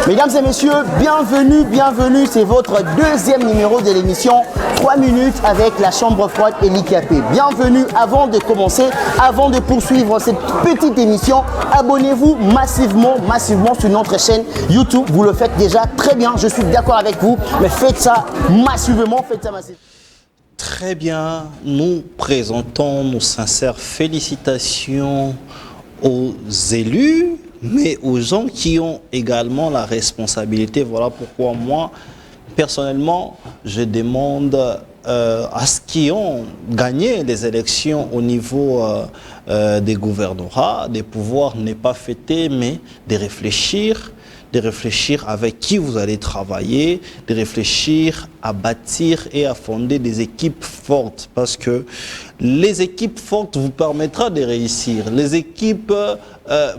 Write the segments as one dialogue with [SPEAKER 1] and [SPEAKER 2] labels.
[SPEAKER 1] Mesdames et messieurs, bienvenue, c'est votre deuxième numéro de l'émission 3 minutes avec la chambre froide et l'IKP. Bienvenue, avant de commencer, avant de poursuivre cette petite émission, abonnez-vous massivement sur notre chaîne YouTube. Vous le faites déjà très bien, je suis d'accord avec vous, mais faites ça massivement,
[SPEAKER 2] Très bien, nous présentons nos sincères félicitations aux élus, mais aux gens qui ont également la responsabilité. Voilà pourquoi moi, personnellement, je demande à ceux qui ont gagné les élections au niveau des gouvernorats, de pouvoir ne pas fêter, mais de réfléchir avec qui vous allez travailler, de réfléchir à bâtir et à fonder des équipes fortes, parce que les équipes fortes vous permettra de réussir, les équipes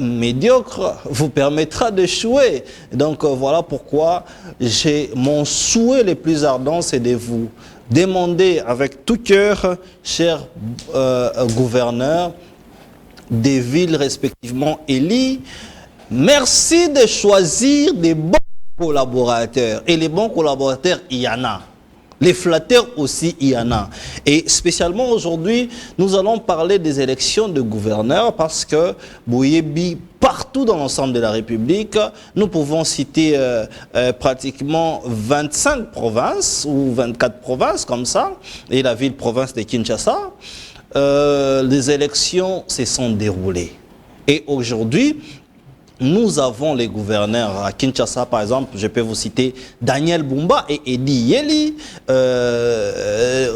[SPEAKER 2] médiocres vous permettra d'échouer. Donc voilà pourquoi mon souhait le plus ardent, c'est de vous demander avec tout cœur, chers gouverneurs des villes respectivement élis, merci de choisir des bons collaborateurs. Et les bons collaborateurs, il y en a. Les flatteurs aussi, il y en a. Et spécialement aujourd'hui, nous allons parler des élections de gouverneurs parce que Boyebi, partout dans l'ensemble de la République, nous pouvons citer pratiquement 25 provinces ou 24 provinces comme ça, et la ville-province de Kinshasa. Les élections se sont déroulées. Et aujourd'hui, nous avons les gouverneurs à Kinshasa, par exemple, je peux vous citer Daniel Bumba et Edi Yeli.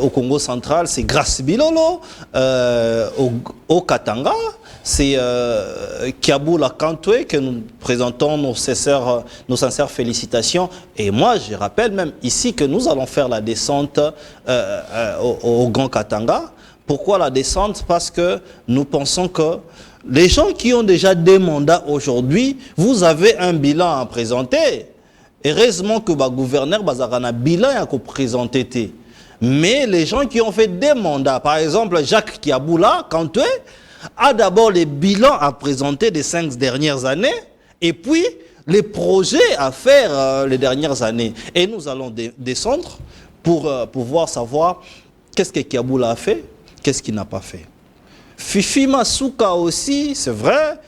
[SPEAKER 2] Au Congo central, c'est Grace Bilolo. Au Katanga, c'est Kiaboula Kantwe que nous présentons nos sincères félicitations. Et moi, je rappelle même ici que nous allons faire la descente au Grand Katanga. Pourquoi la descente? Parce que nous pensons que les gens qui ont déjà des mandats aujourd'hui, vous avez un bilan à présenter. Heureusement que le gouverneur a un bilan à présenter. Mais les gens qui ont fait des mandats, par exemple Jacques Kiaboula, Kantwe, a d'abord les bilans à présenter des 5 dernières années et puis les projets à faire les dernières années. Et nous allons descendre pour pouvoir savoir qu'est-ce que Kiaboula a fait, qu'est-ce qu'il n'a pas fait. Fifi Masuka aussi, c'est vrai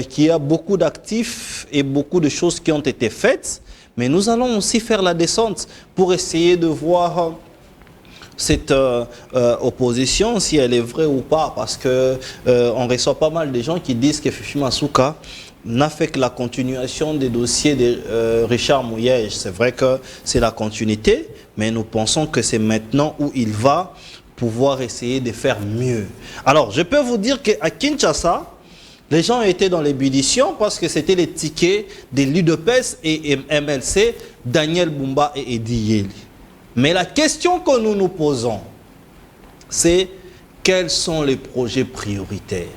[SPEAKER 2] qu'il y a beaucoup d'actifs et beaucoup de choses qui ont été faites, mais nous allons aussi faire la descente pour essayer de voir cette opposition, si elle est vraie ou pas, parce qu'on reçoit pas mal de gens qui disent que Fifi Masuka n'a fait que la continuation des dossiers de Richard Mouyej. C'est vrai que c'est la continuité, mais nous pensons que c'est maintenant où il va pouvoir essayer de faire mieux. Alors, je peux vous dire qu'à Kinshasa, les gens étaient dans l'ébullition parce que c'était les tickets de l'UDPS et MLC, Daniel Bumba et Edi Yeli. Mais la question que nous nous posons, c'est quels sont les projets prioritaires?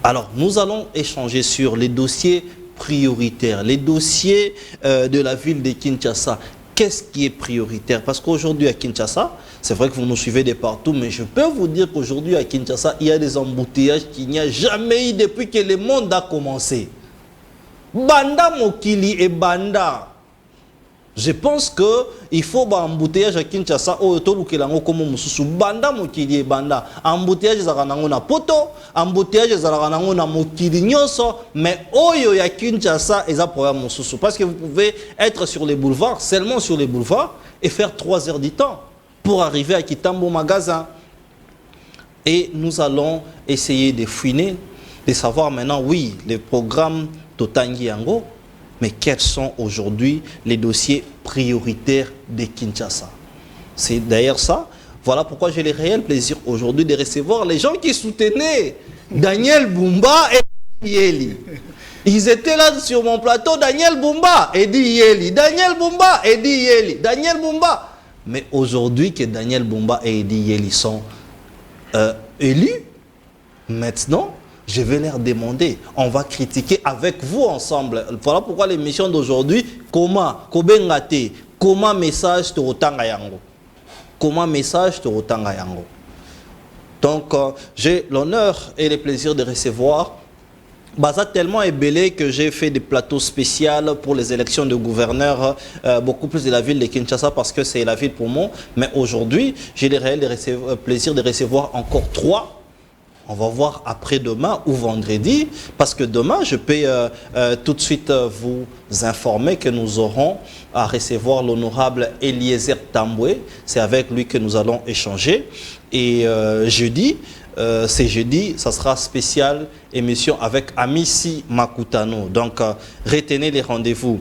[SPEAKER 2] Alors, nous allons échanger sur les dossiers prioritaires, les dossiers de la ville de Kinshasa. Qu'est-ce qui est prioritaire? Parce qu'aujourd'hui à Kinshasa, c'est vrai que vous nous suivez de partout, mais je peux vous dire qu'aujourd'hui à Kinshasa, il y a des embouteillages qu'il n'y a jamais eu depuis que le monde a commencé. Banda Mokili et Banda. Je pense qu'il faut un embouteillage à Kinshasa, Banda Mokili et Banda. Embouteillage na poto, embouteillage na Mokili nyoso, mais Oyo ya Kinshasa est un problème mususu. Parce que vous pouvez être sur les boulevards, seulement sur les boulevards, et faire 3 heures du temps pour arriver à Kitambo Magasin. Et nous allons essayer de fouiner, de savoir maintenant, oui, les programmes Totangi Yango, mais quels sont aujourd'hui les dossiers prioritaires de Kinshasa? C'est d'ailleurs ça. Voilà pourquoi j'ai le réel plaisir aujourd'hui de recevoir les gens qui soutenaient Daniel Bumba et Yeli. Ils étaient là sur mon plateau, Daniel Bumba et Yeli. Daniel Bumba et Yeli. Daniel Bumba. Mais aujourd'hui que Daniel Bumba et Edi Yeli sont élus, maintenant, je vais leur demander, on va critiquer avec vous ensemble. Voilà pourquoi l'émission d'aujourd'hui, comment message te rotanga yango. Comment message te rotanga yango. Donc, j'ai l'honneur et le plaisir de recevoir Baza tellement ébellé que j'ai fait des plateaux spéciaux pour les élections de gouverneurs, beaucoup plus de la ville de Kinshasa parce que c'est la ville pour moi. Mais aujourd'hui, j'ai le réel plaisir de recevoir encore 3. On va voir après-demain ou vendredi, parce que demain, je peux tout de suite vous informer que nous aurons à recevoir l'honorable Eliezer Tamboué. C'est avec lui que nous allons échanger. Et jeudi, c'est jeudi, ça sera spécial émission avec Amissi Makutano. Donc, retenez les rendez-vous.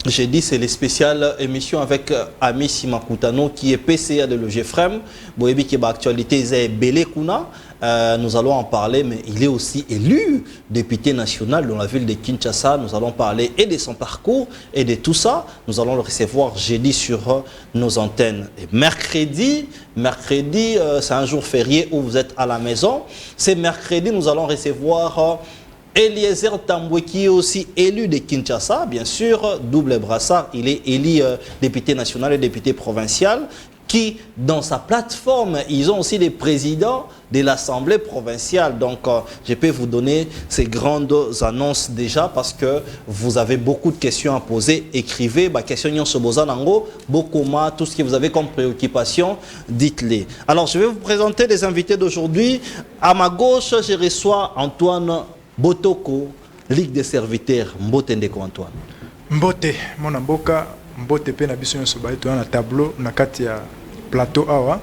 [SPEAKER 2] Jeudi, c'est les spéciales émissions avec Amissi Makutano qui est PCA de l'OGFREM. Boyebi qui est actualité, c'est Belé Kuna. Nous allons en parler, mais il est aussi élu député national dans la ville de Kinshasa. Nous allons parler et de son parcours et de tout ça. Nous allons le recevoir jeudi sur nos antennes. Et mercredi, c'est un jour férié où vous êtes à la maison. C'est mercredi, nous allons recevoir Eliezer Tamboué qui est aussi élu de Kinshasa, bien sûr, double brassard. Il est élu député national et député provincial. Qui, dans sa plateforme, ils ont aussi des présidents de l'Assemblée provinciale. Donc, je peux vous donner ces grandes annonces déjà parce que vous avez beaucoup de questions à poser. Écrivez, questions sur Bozanango, Bokoma, tout ce que vous avez comme préoccupation, dites-les. Alors, je vais vous présenter les invités d'aujourd'hui. À ma gauche, je reçois Antoine Botoko, Ligue des serviteurs. Mbote Ndeko Antoine.
[SPEAKER 3] Mbote, mon amboka. Mbote pe na biso nyonso ba eto na tableau na kati ya plateau awa.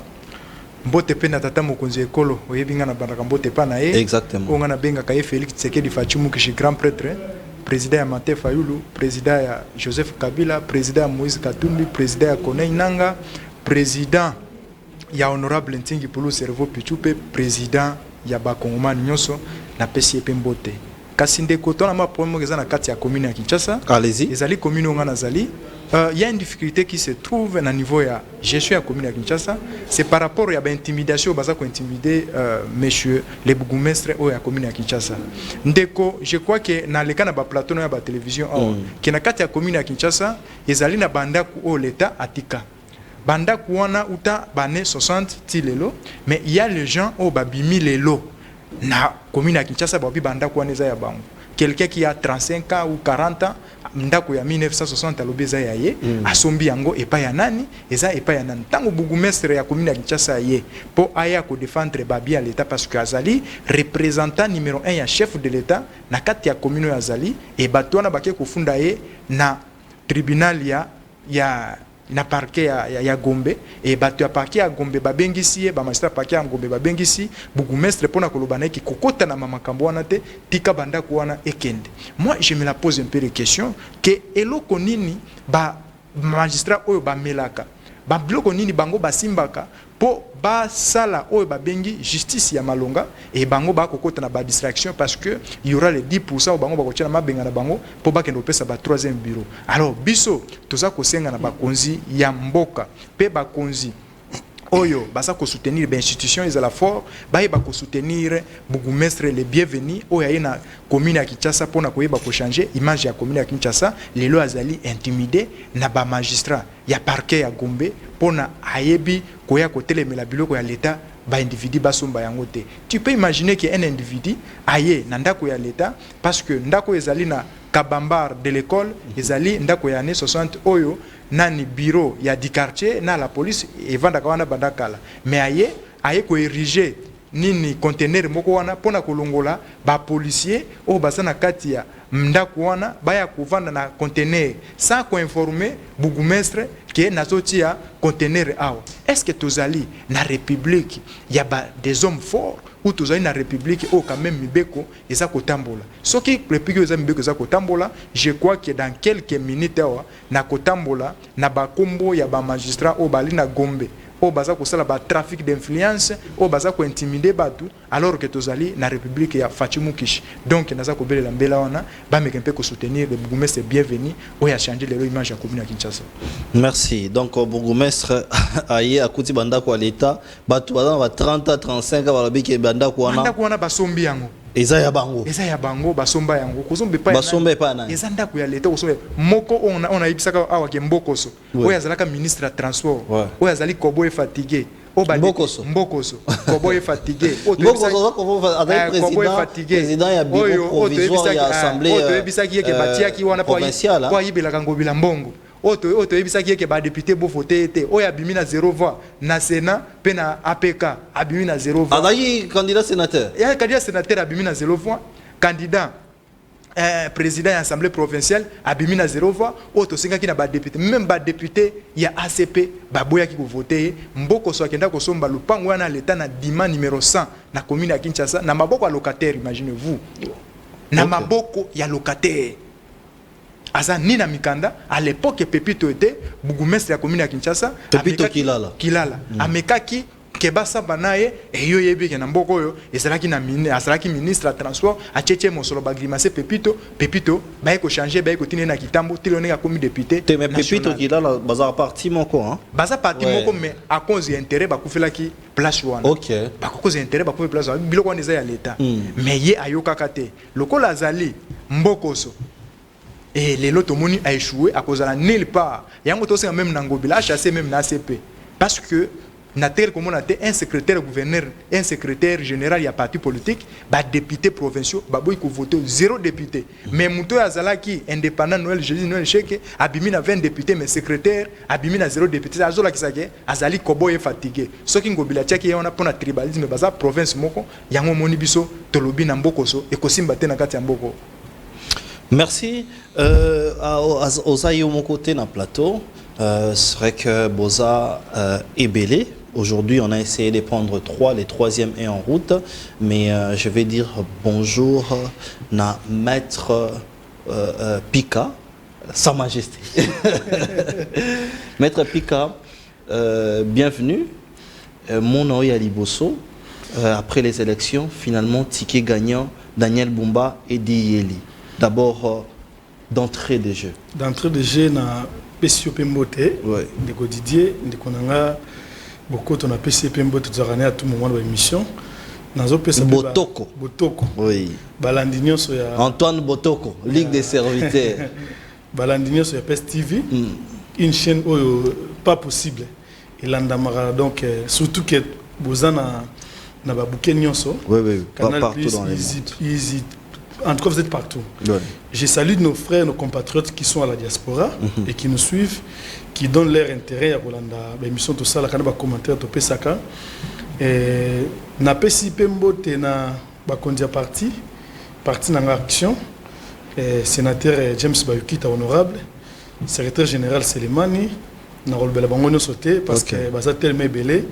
[SPEAKER 3] Mbote pe na tata mokonzi ekolo oyebi nga na bandaka mbote pa na ye.
[SPEAKER 2] Exactement.
[SPEAKER 3] Ko nga na benga ka ye Félix Tshisekedi Fachimu Kishi grand prêtre, président ya Mate Fayulu, président ya Joseph Kabila, président ya Moïse Katumbi, président ya Corneille Nangaa, président ya honorable Ntingi Pulu Cerveau Pichupe, président ya bakongomani nyonso na pesi pe mbote. Kasi ndeko tona ma problème eza na kati ya commune ya Kinshasa.
[SPEAKER 2] Allez-y.
[SPEAKER 3] Ezali commune nga nazali. Il y a une difficulté qui se trouve à niveau de la gestion de la commune de Kinshasa. C'est par rapport à l'intimidation, à intimider messieurs les bourgmestres de la commune de Kinshasa. Ndeko, je crois que dans le cas de la plateau de la télévision, qui est dans la commune de Kinshasa, il y a une bande où l'État a tika. Bande où on a 60 tilelo, mais il y a les gens où babimi les lots. Dans la commune de Kinshasa, babi bande où on est à bango. Quelqu'un qui a 35 ans ou 40 ans, ndako ya 1960 alobeza ya ye asombi yango epa ya nani eza epa ya nani tango bourgmestre ya commune ya Kinshasa ye po aya ko défendre babi à l'état parce que azali représentant numéro 1 ya chef de l'état na kati ya commune ya azali et batwana bake kofunda ye na tribunal ya na parquet ya Gombe et bato ya parquet ya Gombe babengisi ba magistrat parquet ya Gombe babengisi bourgmestre pona kolobana ki kokota na mamakambo wana te tika banda ko wana ekende. Moi je me la pose un peu de question que eloko nini ba magistrat oyo ba melaka ba biloko nini bango basimbaka po ba sala oyo babengi justice ya malonga et bango ba kokota na ba distraction parce que il y aura les 10% bango ba kotia na mabenga na bango po ba kendo pesa ba 3e bureau. Alors biso toza ko senga na ba konzi ya mboka pe ba konzi oyo basa ko soutenir ba institution ils à la fort ba ko soutenir bourgmestre les bienvenus oyo yana commune ya Kinshasa pona ko yeba ko changer image ya commune ya Kinshasa lelo azali intimidé na ba magistrat ya parquet ya Gombe pona ayebi ko ya ko telemela biloko ya l'état ba individu basomba yango te. Tu peux imaginer que un individu aye na ndako ya l'état parce que ndako ezali na kabambar de l'école ezali ndako ya année 60 oyo nani bureau ya di quartier na la police evanda kawana bandakala mais aye ko ériger nini conteneur moko wana pona kolongola ba policier o basana kati ya ndako wana baya kovanda na conteneur sans ko informer bourgmestre que nazotia conteneur awa. Est-ce que tozali na république ya ba des hommes forts ou tozali na république o quand même mibeko eza kotambola soki république eza mibeko eza kotambola je crois que dans quelques minutes awa na kotambola na ba kombo ya ba magistrat o bali na Gombe o baza ko sala ba trafic d'influence o baza ko intimider batu alors que tozali na république ya Fachimu Kishi. Donc naza ko belela mbela wana ba mekempe ko soutenir le bourgmestre bienvenu o ya changer le image ya commune ya Kinshasa.
[SPEAKER 2] Merci. Donc bourgmestre aye akuti banda ko l'état batu ba 30 à 35 ba biki banda ko wana
[SPEAKER 3] basombi yango
[SPEAKER 2] eza ya bango
[SPEAKER 3] basomba yango kozombe pa
[SPEAKER 2] basombe pa na
[SPEAKER 3] eza ndako ya leta kozombe moko on a ibisaka awa ke mbokoso oyo azalaka ministre ya transport oyo azali kobo fatigué
[SPEAKER 2] Mbokoso.
[SPEAKER 3] Mbokoso. Kobo est fatigué.
[SPEAKER 2] Mbokoso, avec président, il y a bureau provisoire, il y a assemblée provinciale.
[SPEAKER 3] Oto ebisaki ke ba député bo voter été oya bimina 0 voix na Sénat pe na APK abimina 0 voix.
[SPEAKER 2] Adayi candidat sénateur.
[SPEAKER 3] Il y a candidat sénateur abimina 0 voix, candidat président de l'Assemblée provinciale abimina 0 voix, auto singa ki na ba député, même ba député ya ACP baboya ki ko voter mboko so akenda ko somba lupango wana l'état na dima numéro 100 na commune ya Kinshasa na maboko ya locataire, imaginez-vous. Na maboko ya locataire. Aza Nina Mikanda, à l'époque Pepito était bourgmestre de la commune de Kinshasa.
[SPEAKER 2] Pepito Kilala.
[SPEAKER 3] Kilala. Amekaki Kebasa Banaye et yo yebi ke namboko yo et c'est là qui na ministre de transport a tchétché mosolo bagrimase Pepito ba ko changer ba ko tinena kitambo tilone ka comme député.
[SPEAKER 2] Mais Pepito Kilala bazar parti moko hein.
[SPEAKER 3] Bazar parti moko mais à cause d'intérêt ba kufela ki place wana.
[SPEAKER 2] OK.
[SPEAKER 3] Ba cause d'intérêt ba kufela place wana biloko wana eza ya l'état. Mais ye ayoka kate. Lokola azali mbokoso. Et les lots moni a échoué à cause de la nulle part. Il y a un autre même Nangobila, chassé même na ACP. Parce que Natel comme on a été un secrétaire gouverneur, un secrétaire général, il y a parti politique, bah député provinciaux, bah boy qui voté 0 député. Mais Mouto Azalaki indépendant Noël Jésus Noël Cheke, Abimina 20 députés, mais secrétaire Abimina 0 député. C'est Azola qui s'agit, Azali Kobo est fatigué. Ce qui Ngobila Tchèque on a pour la tribalisme, bah ça province moko, yango moni biso tolobi na mbokoso, et kosimba te na kati ya mboko.
[SPEAKER 2] Merci. Aux aïeux mon côté dans le plateau, c'est vrai que Boza est belé. Aujourd'hui, on a essayé de prendre 3, les 3e est en route. Mais je vais dire bonjour à Maître Pika, Sa Majesté. Maître Pika, bienvenue. Mon nom est Ali Bosso. Après les élections, finalement, ticket gagnant, Daniel Bumba et Diyeli. D'abord, d'entrée de jeu.
[SPEAKER 4] D'entrée de jeu, na PCOP Mbote, de Didier, de Konanga, beaucoup on a PCOP Mbote à tout moment de l'émission.
[SPEAKER 2] Botoko.
[SPEAKER 4] Botoko.
[SPEAKER 2] Oui.
[SPEAKER 4] Balandinho soya.
[SPEAKER 2] Antoine Botoko, Ligue des serviteurs.
[SPEAKER 4] Balandinho soya PES TV, une chaîne pas possible. Et l'andamara donc surtout que Bozana na babouké nyonso.
[SPEAKER 2] Oui,
[SPEAKER 4] Canal
[SPEAKER 2] partout
[SPEAKER 4] Plus,
[SPEAKER 2] dans les
[SPEAKER 4] en tout cas, vous êtes partout. Ouais. Je salue nos frères, nos compatriotes qui sont à la diaspora et qui nous suivent, qui donnent leur intérêt à Rolanda. L'émission, tout ça, la commentaire, tout ça. Na PCP Mbote, na Bakondia parti dans l'action. Sénateur James Bayukita, honorable. Secrétaire général Selemani, na Rolbela Bangono sauté parce que ça tellement belé.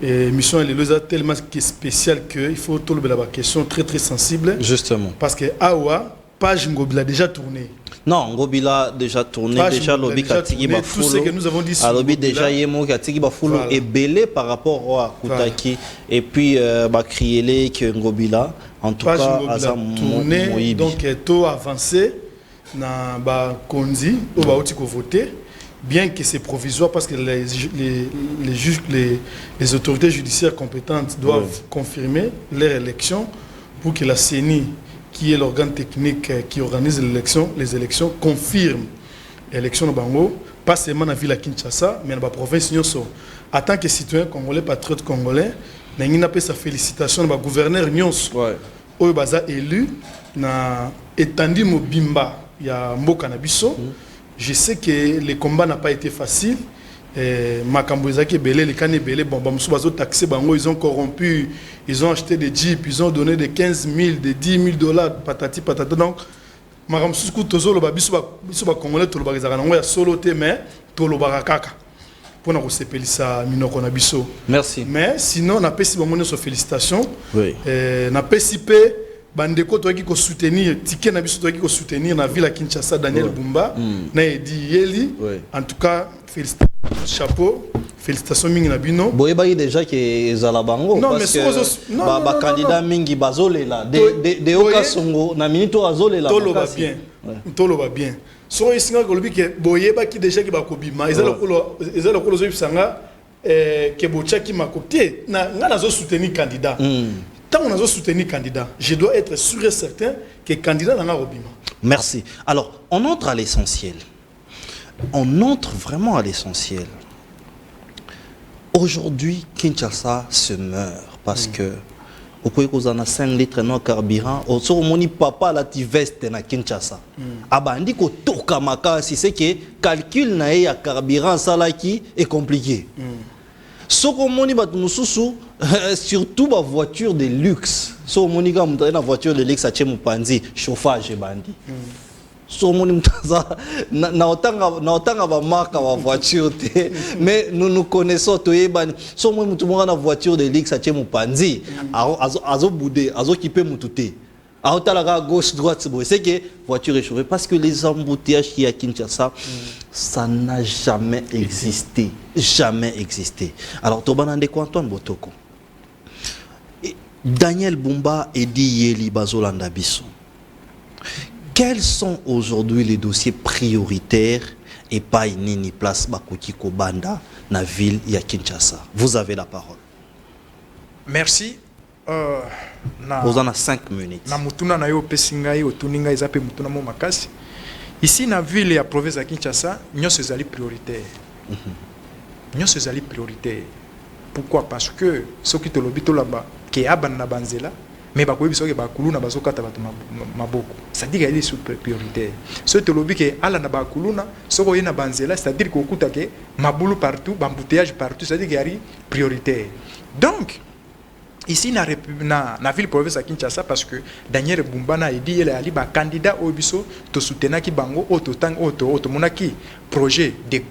[SPEAKER 4] Et mission elle est tellement spéciale qu'il faut tout le la question très très sensible.
[SPEAKER 2] Justement.
[SPEAKER 4] Parce que Awa page Ngobila déjà tourné.
[SPEAKER 2] Non, Ngobila déjà tourné, page déjà lobby Katigi Bafulo.
[SPEAKER 4] Tout ce que nous avons dit
[SPEAKER 2] sur lobby déjà Yemo Katigi Bafulo est belé par rapport à Koutaki et puis ba crier que Ngobila en tout
[SPEAKER 4] page
[SPEAKER 2] cas
[SPEAKER 4] Ngobila tourné donc tout avancé na ba Konzi au ba outiko voter. Bien que c'est provisoire parce que les juges, les autorités judiciaires compétentes doivent confirmer leur élection pour que la CENI, qui est l'organe technique qui organise les élections, confirme l'élection de Bango, pas seulement dans la ville de Kinshasa, mais dans la province. En tant que citoyen congolais, patriote congolais, nous avons sa félicitation au gouverneur Nyons, qui est élu, na étendu Mobimba, il y a Mboka Nabiso. Je sais que le combat n'a pas été facile. Makambo Ezaki Belé, les cannes Belé, taxé, ils ont corrompu, ils ont acheté des jeeps, ils ont donné des 15 000, des 10 000 dollars, patati patata. Donc, Maram Souskou Tozo, le Bisoba Congolais, tout le Bagazarano, a solo mais tout le Barakaka. Pour nous sepeli ça, Minoko Nabiso.
[SPEAKER 2] Merci.
[SPEAKER 4] Mais sinon, on a pas si bon sur félicitations.
[SPEAKER 2] Oui.
[SPEAKER 4] On a pas si bandeko toaki ko soutenir ticket na biso toaki ko soutenir na ville à Kinshasa Daniel Bumba na Edi Yeli. En tout cas félicitations, chapeau, félicitations mingi na bino.
[SPEAKER 2] Boyeba déjà que Zalabango parce que ba candidat mingi bazole là de oka songo na minito azole là.
[SPEAKER 4] Tolo va bien. Tolo va bien. So isinga ko lobi ke boyeba ki déjà ki ba ko bima ezala ko zo bisanga ke bochaki makopie na ngana zo soutenir candidat. Tant qu'on a soutenu candidat, je dois être sûr et certain que le candidat n'a pas robima.
[SPEAKER 2] Merci. Alors, on entre à l'essentiel. On entre vraiment à l'essentiel. Aujourd'hui, Kinshasa se meurt parce que au point qu'on a 5 litres de carburant, au sur mon papa la ti veste na Kinshasa. Abandi ko toka makasi, c'est que calcul na ya carburant ça là qui est compliqué. So ko moni bat mususu surtout ba voiture de luxe. So moni ga mutana voiture de luxe a tchemu panzi chauffage bandi. So moni mutaza na otanga ba marque wa voiture te mais nous connaissons toyeba so moni mutumonga na voiture de luxe a tchemu panzi azo boudé azo kipe mutute. À gauche, droite, c'est que voiture échauffée. Parce que les embouteillages qui y a à Kinshasa, ça n'a jamais existé. Jamais existé. Alors, Tobanande Antoine Botoko. Daniel Bumba et Yeli Bazolanda Bisson. Quels sont aujourd'hui les dossiers prioritaires et pas ni place Bakuki Kobanda, dans la ville de Kinshasa? Vous avez la parole.
[SPEAKER 3] Merci.
[SPEAKER 2] Vous en avez 5 minutes.
[SPEAKER 3] Na mutuna na yo pesingai otuninga ezape mutuna mo makasi. Ici na ville ya province ya Kinshasa, nyonso ezali prioritaire. Nyonso ezali prioritaire. Pourquoi? Parce que ceux qui te lobito là-bas ke aban na banzela mais ba koyebi soki ba kuluna bazokata bato maboko. C'est-à-dire qu'il est sous prioritaire. Ceux te lobi ke ala na ba kuluna soko yena banzela, c'est-à-dire ko kuta ke mabulu partout, bambouteillage partout, c'est-à-dire qu'il y a prioritaire. Donc ici na ville province à Kinshasa parce que Daniel Bumba a dit qu'il est candidat au biso to soutenir ki bango auto monaki projet de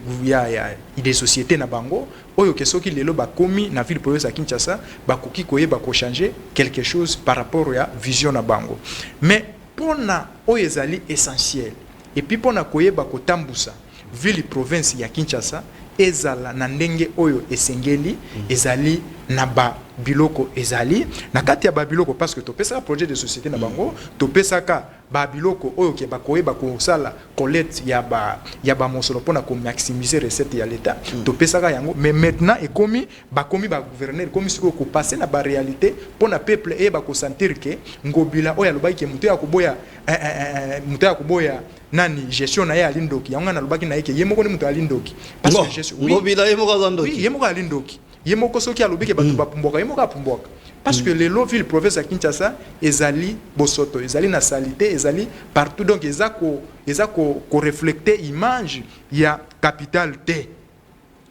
[SPEAKER 3] des sociétés na bango oyo ke soki lelo ba komi na ville province à Kinshasa ba koki koye ba ko changer quelque chose par rapport à vision na bango mais pona oyo ezali essentiel et puis pona koye ba ko tambusa ville province ya Kinshasa ezala na ndenge oyo esengeli ezali na ba biloko ezali na kati ya ba biloko parce que topesa projet de société na bango topesa ka ba biloko oyo ke ba koyeba ko sala collecte ya ba mosolo pona ko maximiser recette ya l'état topesa ka yango mais maintenant ekomi ba gouverneur komi siko ko passer na ba réalité pona peuple e ba ko sentir que ngobila oyo alobaki ke muto ya kuboya nani gestion na ya alindoki yango na lobaki na yeke yemoko ni muto alindoki parce que gestion
[SPEAKER 2] ngobila yemoko azandoki
[SPEAKER 3] oui yemoko alindoki yemoko soki alobiki bato bapumboka yemoko apumboka parce que les villes province à Kinshasa ezali bosoto ezali na salité ezali partout donc ezako reflecter image ya capitale T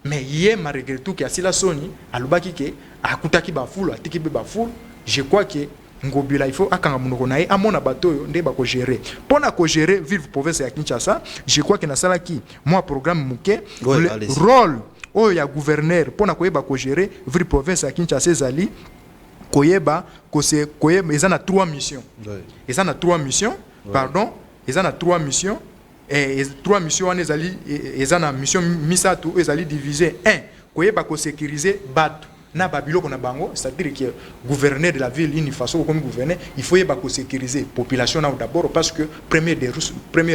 [SPEAKER 3] mais hier malgré tout ki asila soni alobaki ke akutaki bafulu atiki be bafulu je crois que ngobila il faut akanga munoko nae amona bato nde ba ko gérer pona ko gérer ville province ya Kinshasa je crois que na sala ki moi programme muke rôle oyo ya gouverneur pona koyeba ko gérer ville province ya Kinshasa ezali koyeba ezana 3 missions ezana 3 missions pardon ezana 3 missions et 3 missions wana ezana mission misatu ezali diviser 1 koyeba ko sécuriser bato na babiloko na bango, c'est-à-dire que gouverneur de la ville une façon comme gouverneur il faut yeba ko sécuriser population d'abord parce que première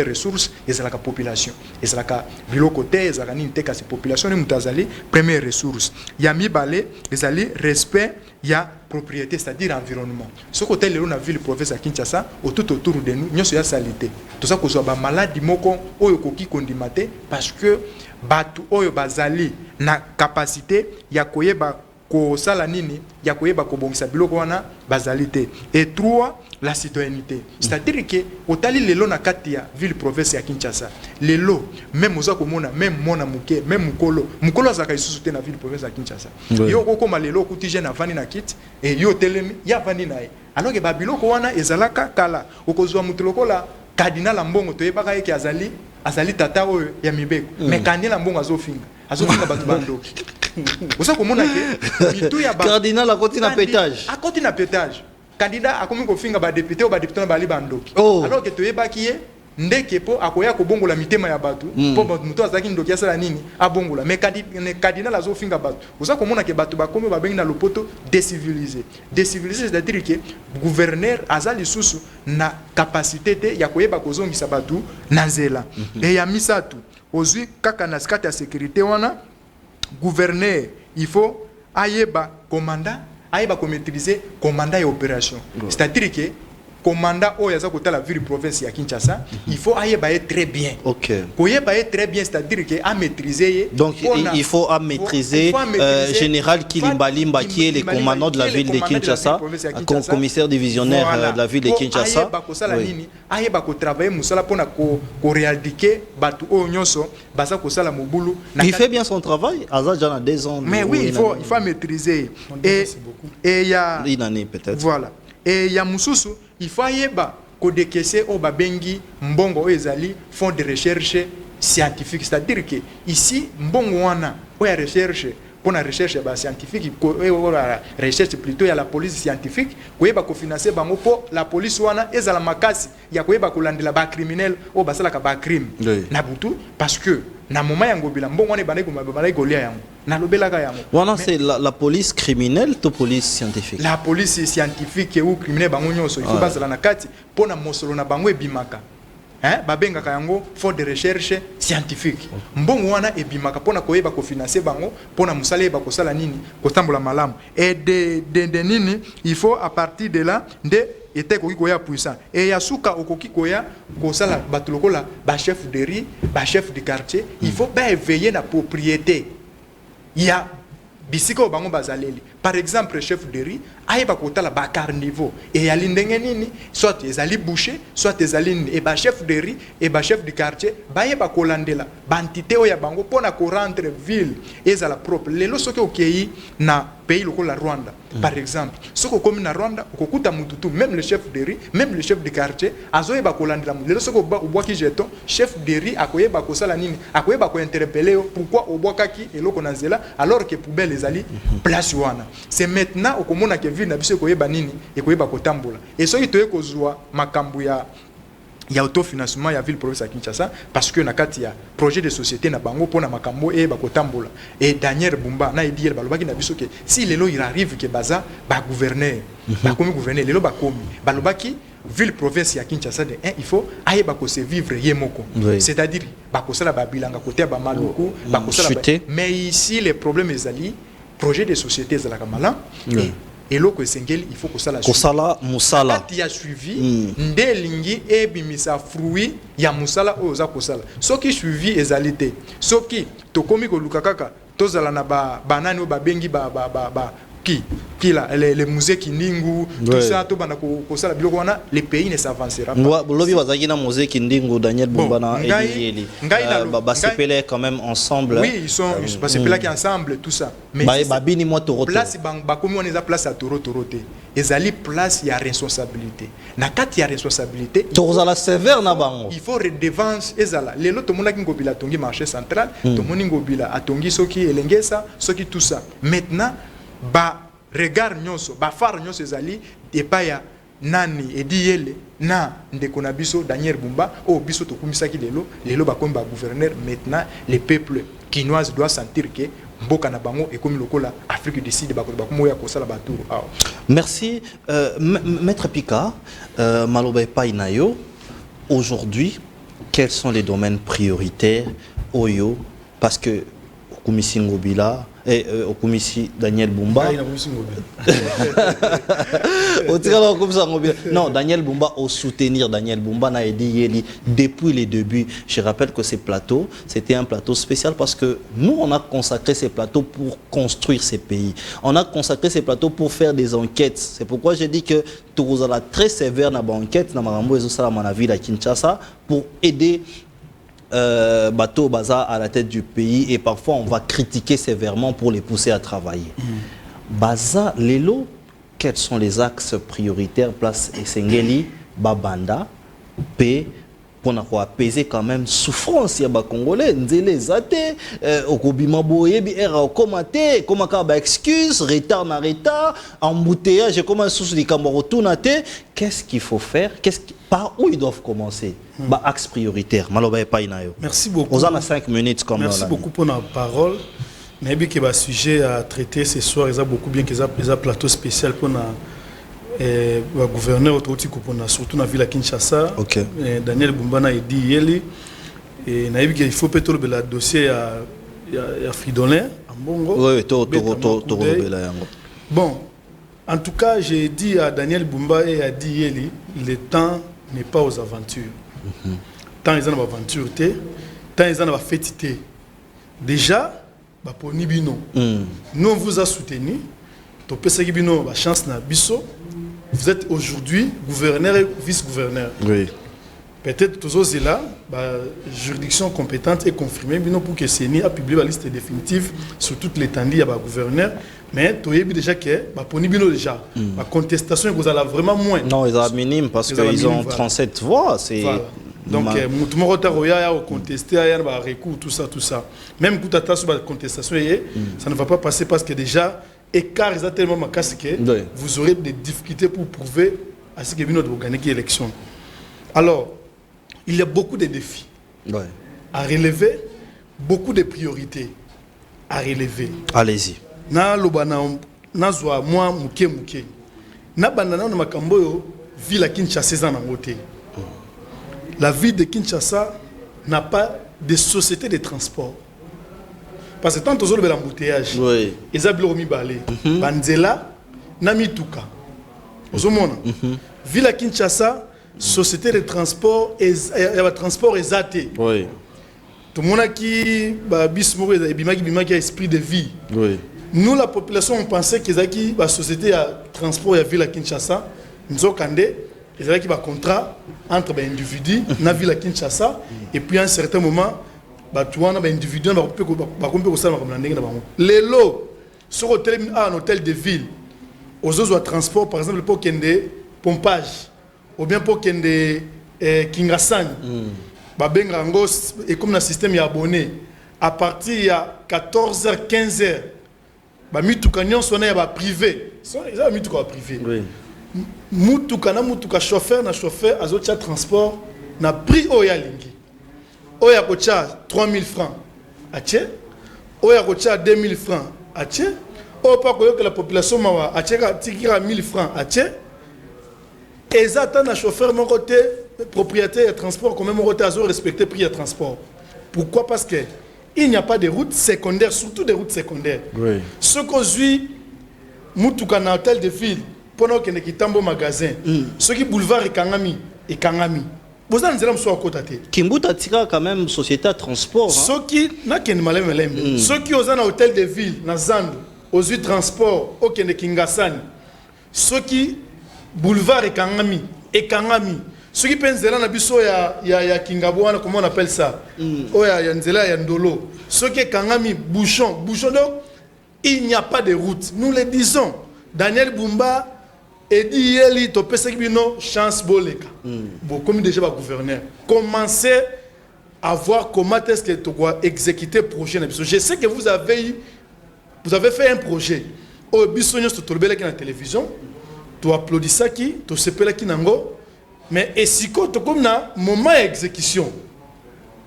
[SPEAKER 3] ressource c'est la population et c'est la biloko te ezala ni te ka population ni mutazali première ressource ya mibale ezali respect ya propriété c'est-à-dire environnement ce côté lelo na ville province à Kinshasa tout autour de nous nyonso ya salité tout ça ko zo ba maladie moko oyo koki kondimate parce que batu oyo bazali na capacité ya koyeba ko sala nini ya koyeba ko bongisa biloko wana bazalité et 3 la citoyenneté c'est-à-dire que otali lelo na kati ya ville province ya Kinshasa lelo même oza komona même mona muke même mukolo azaka isusu te na ville province ya Kinshasa yo kokoma lelo kuti jeune avani na kit et yo telemi ya vani nae alors que ba biloko wana ezalaka kala okozwa mutuloko la cardinal mbongo toyebaka yeke azali tata oyo ya mibeko mais cardinal mbongo azofinga batu bandoki osa komona ke mitu ya
[SPEAKER 2] cardinal akoti na pétage
[SPEAKER 3] candidat akomi kofinga ba député ou ba député na bali bandoki alors que toyebaki ye ndeke po akoya kobongola mitema ya batu po mutu azaki ndoki asala nini abongola mais cardinal azofinga batu osa komona ke batu bakomi babengi na lopoto déciviliser c'est-à-dire que gouverneur azali susu na capacité te ya koyeba kozongisa batu na nzela et ya misatu ozwi kaka na skata ya sécurité wana gouverneur il faut ayeba commandant ayeba ko maîtriser commandant et opération c'est-à-dire que commandant au yaza kota la ville province ya Kinshasa, il faut ayebaye très bien.
[SPEAKER 2] OK.
[SPEAKER 3] Koyebaye très bien, c'est-à-dire que à maîtriser.
[SPEAKER 2] Donc il faut à maîtriser général Kilimbalimba qui est le commandant de la ville de Kinshasa, commissaire divisionnaire de la ville de Kinshasa.
[SPEAKER 3] Ayeba ko travailler musala pona ko réaliser batu o nyonso baza ko sala mobulu.
[SPEAKER 2] Il fait bien son travail. Aza déjà 2 ans.
[SPEAKER 3] Mais oui, il faut maîtriser. Et il y a
[SPEAKER 2] une année peut-être.
[SPEAKER 3] Voilà. Et il y a mususu, il faut ayeba ko décaisser au babengi mbongo ezali fonds de recherche scientifique, c'est-à-dire que ici mbongo wana o ya recherche pour la recherche scientifique, la recherche plutôt il y a la police scientifique, ko yeba ko financer bango pour la police wana ezala makasi ya ko yeba ko landela ba criminel o basala ka ba crime na butu parce que na moment yango bila mbongo wana banai ko mabala golia yango na lobela ka yango
[SPEAKER 2] wana c'est la police criminelle to police scientifique.
[SPEAKER 3] La police scientifique ou criminel bango nyonso il faut basala na kati pour na mosolo na bango ebimaka. Babenga kayango fond de recherche scientifique. Mbongo wana ebimaka pona koyeba ko financer bango pona musala yeba ko sala nini ko tambola malamu. Et de nini il faut à partir de là de était koya puissant. Et yasuka okoki koya ko sala batulokola ba chef de riz, ba chef de quartier, il faut ba veiller na propriété. Il y a bisiko bango bazaleli. Par exemple, chef de riz, ayeba kotala ba carnivore et yali ndenge nini, soit ezali boucher, soit ezali et ba chef de riz et ba chef de quartier, ba yeba kolandela, ba entité oya bango pona ko rendre ville ezala propre. Lelo soki okei na pays lokola Rwanda. Par exemple, soko komi na Rwanda, okokuta mututu, même le chef de riz, même le chef de quartier, azoyeba kolandela. Lelo soko obwaki jeton, chef de riz akoyeba kosala nini, akoyeba ko interpeller pourquoi obwakaki eloko na zela alors que poubelle ezali place wana. C'est maintenant au komona ke ville na biso koyeba nini et koyeba kotambola. Et soki toye kozwa makambu ya autofinancement ya ville province ya Kinshasa parce que na kati ya projet de société na bango pona makambo e ba kotambola. Et Daniel Bumba na idiel balobaki na biso ke si lelo il arrive ke baza ba gouverneur ba komi gouverneur lelo ba komi balobaki ville province ya Kinshasa de il faut ayeba ko se vivre yemoko. C'est-à-dire ba kosala ba bilanga côté ba maluku ba kosala mais ici les problèmes ezali projet de société za la kamala et loko esengeli il faut que ça la
[SPEAKER 2] musala
[SPEAKER 3] tu as suivi ndelingi e bimisa fruit ya musala oza kosala soki suivi ezalité soki tokomi ko lukakaka tozala na banani o babengi qui là les musées Kindingu tout ça to bana ko sala biloko wana le pays ne s'avancera pas.
[SPEAKER 2] Lobi wazaki na musée Kindingu Daniel Bumba na Eli ba sepelé quand même ensemble.
[SPEAKER 3] Oui, ils sont ba sepelé qui ensemble tout ça.
[SPEAKER 2] Mais babini moi Toroto.
[SPEAKER 3] Place ba komi on eza place à Torote. Ezali place ya responsabilité. Na kati ya responsabilité.
[SPEAKER 2] Tozala sévère na bango.
[SPEAKER 3] Il faut redevance ezala. Lelo to mona ngobila tongi marché central, to moni ngobila atongi soki elengesa, soki tout ça. Maintenant ba regard nyonso ba far nyonso ezali epaya nani edi yele na ndeko na biso Daniel Bumba o biso to kumisaki lelo ba komba gouverneur. Maintenant les peuples kinois doivent sentir que mboka na bango ekomi lokola Afrique du Sud ba komoya kosala ba tour.
[SPEAKER 2] Merci maître Pika Maloba Painayo. Aujourd'hui, quels sont les domaines prioritaires Oyo parce que Okumisi Ngobila et Okumisi Daniel Bumba. Non, Daniel Bumba, au soutenir Daniel Bumba n'a aidé depuis les débuts. Je rappelle que ces plateaux, c'était un plateau spécial parce que nous, on a consacré ces plateaux pour construire ces pays. On a consacré ces plateaux pour faire des enquêtes. C'est pourquoi j'ai dit que Tourouzala très sévère dans l'enquête, dans Marambo et Zosalamana ville à Kinshasa, pour aider bateau Baza à la tête du pays et parfois on va critiquer sévèrement pour les pousser à travailler. Baza Lelo, quels sont les axes prioritaires place Esengeli, Babanda, P pour apaiser quand même souffrance ya ba congolais nzele zate okobima boyebi era okomate komaka ba excuse retard na retard embouteillage comme sous les camorotunate. Qu'est-ce qu'il faut faire? Par où ils doivent commencer? Bah axe prioritaire maloba pas inayo.
[SPEAKER 4] Merci beaucoup.
[SPEAKER 2] On a 5 minutes comme
[SPEAKER 4] merci beaucoup pour la parole. Nabi que ba sujet à traiter ce soir, ils a beaucoup bien qu'ils a plateau spécial pour na le gouverneur surtout dans la ville de Kinshasa.
[SPEAKER 2] Okay.
[SPEAKER 4] Daniel Bumba a dit Yeli et il faut peut-être le dossier à Fridolin en Bongo.
[SPEAKER 2] Oui,
[SPEAKER 4] bon, En tout cas, j'ai dit à Daniel Bumba et à Dieli, le temps n'est pas aux aventures. Tant ils ont des aventures, tant ils ont des fêtes. Déjà, pour Nibino, nous on vous a soutenu. Chance na biso. Vous êtes aujourd'hui gouverneur et vice-gouverneur.
[SPEAKER 2] Oui.
[SPEAKER 4] Peut-être que tous là, la juridiction compétente est confirmée pour que CENI a publié la liste définitive sur toute l'étendue du gouverneur. Mais tu as déjà que pour Nibino déjà, la contestation vous allez vraiment moins.
[SPEAKER 2] Non, ils sont minimes parce qu'ils ont 37 voix.
[SPEAKER 4] Voilà. Donc, tout le monde a contesté, il y a un recours, tout ça. Même quand tu as sur la contestation, ça ne va pas passer parce que déjà, écart est tellement macasse que vous aurez des difficultés pour prouver à ce que vous avez gagné l'élection. Alors, il y a beaucoup de défis à relever, beaucoup de priorités à relever.
[SPEAKER 2] Allez-y.
[SPEAKER 4] Na lobana na zwa moi muke na bandana na makambo yo ville à Kinshasa na ngote. La ville de Kinshasa n'a pas de société de transport. Parce que tant aux autres l'embouteillage. Oui. Ils ont mis balé. Banzela na mituka. Ozomona. Ville à Kinshasa, société de transport et transport exaté. Oui. Tout le monde qui bismo et bimaki esprit de vie. Oui. Nous la population on pensait qu'ils avaient la société de transport et ville à Kinshasa, nous avons ils avaient un contrat entre les individus dans la ville à Kinshasa et puis à un certain moment tu as un individu qui les lots sur un hôtel de ville aux autres transports par exemple pour qu'il y ait des pompages ou bien pour qu'il y ait des kingasani et comme le système est abonné à partir de 14h 15h mituka nyonso na ya privé ça mituka privé mutuka chauffeur na chauffeur azotia transport na prix oya lingi oya kocha 3000 francs atie oya kocha 2000 francs atie o pa koyoka la population mawa atia tikira 1000 francs atie ezata na chauffeur mon côté propriétaire de transport quand même mon côté azo respecter prix de transport. Pourquoi? Parce que il n'y a pas de routes secondaires, surtout des routes secondaires. Oui. Ce qu'on suit, Moutouka na hôtel de ville, pendant qu'il y a un magasin, ce qui boulevard et Kangami. Vous avez un peu à côté.
[SPEAKER 2] Kimbuta tira quand même société de transport.
[SPEAKER 4] Ce qui n'a qu'un malin. Ceux qui ont un hôtel de ville, na Zando, aux huit transports, au Kingasani. Ceux qui boulevard et Kangami. Ceux qui pensent là, il y a Kingabouana, comment on appelle ça? Oh, il y a Nzela, il y a Ndolo. Ceux qui Kangami, bouchon, donc, il n'y a pas de route. Nous le disons. Daniel Bumba et dit Yeli, tu peux chance boleka. Bon, comme déjà le gouverneur, commencez à voir comment est-ce que tu dois exécuter le projet. Je sais que vous avez fait un projet. Au bisogno tu tombes là la télévision, tu applaudis ça qui, tu sais pas qui nango. Mais et si quand tu comme na moment d'exécution,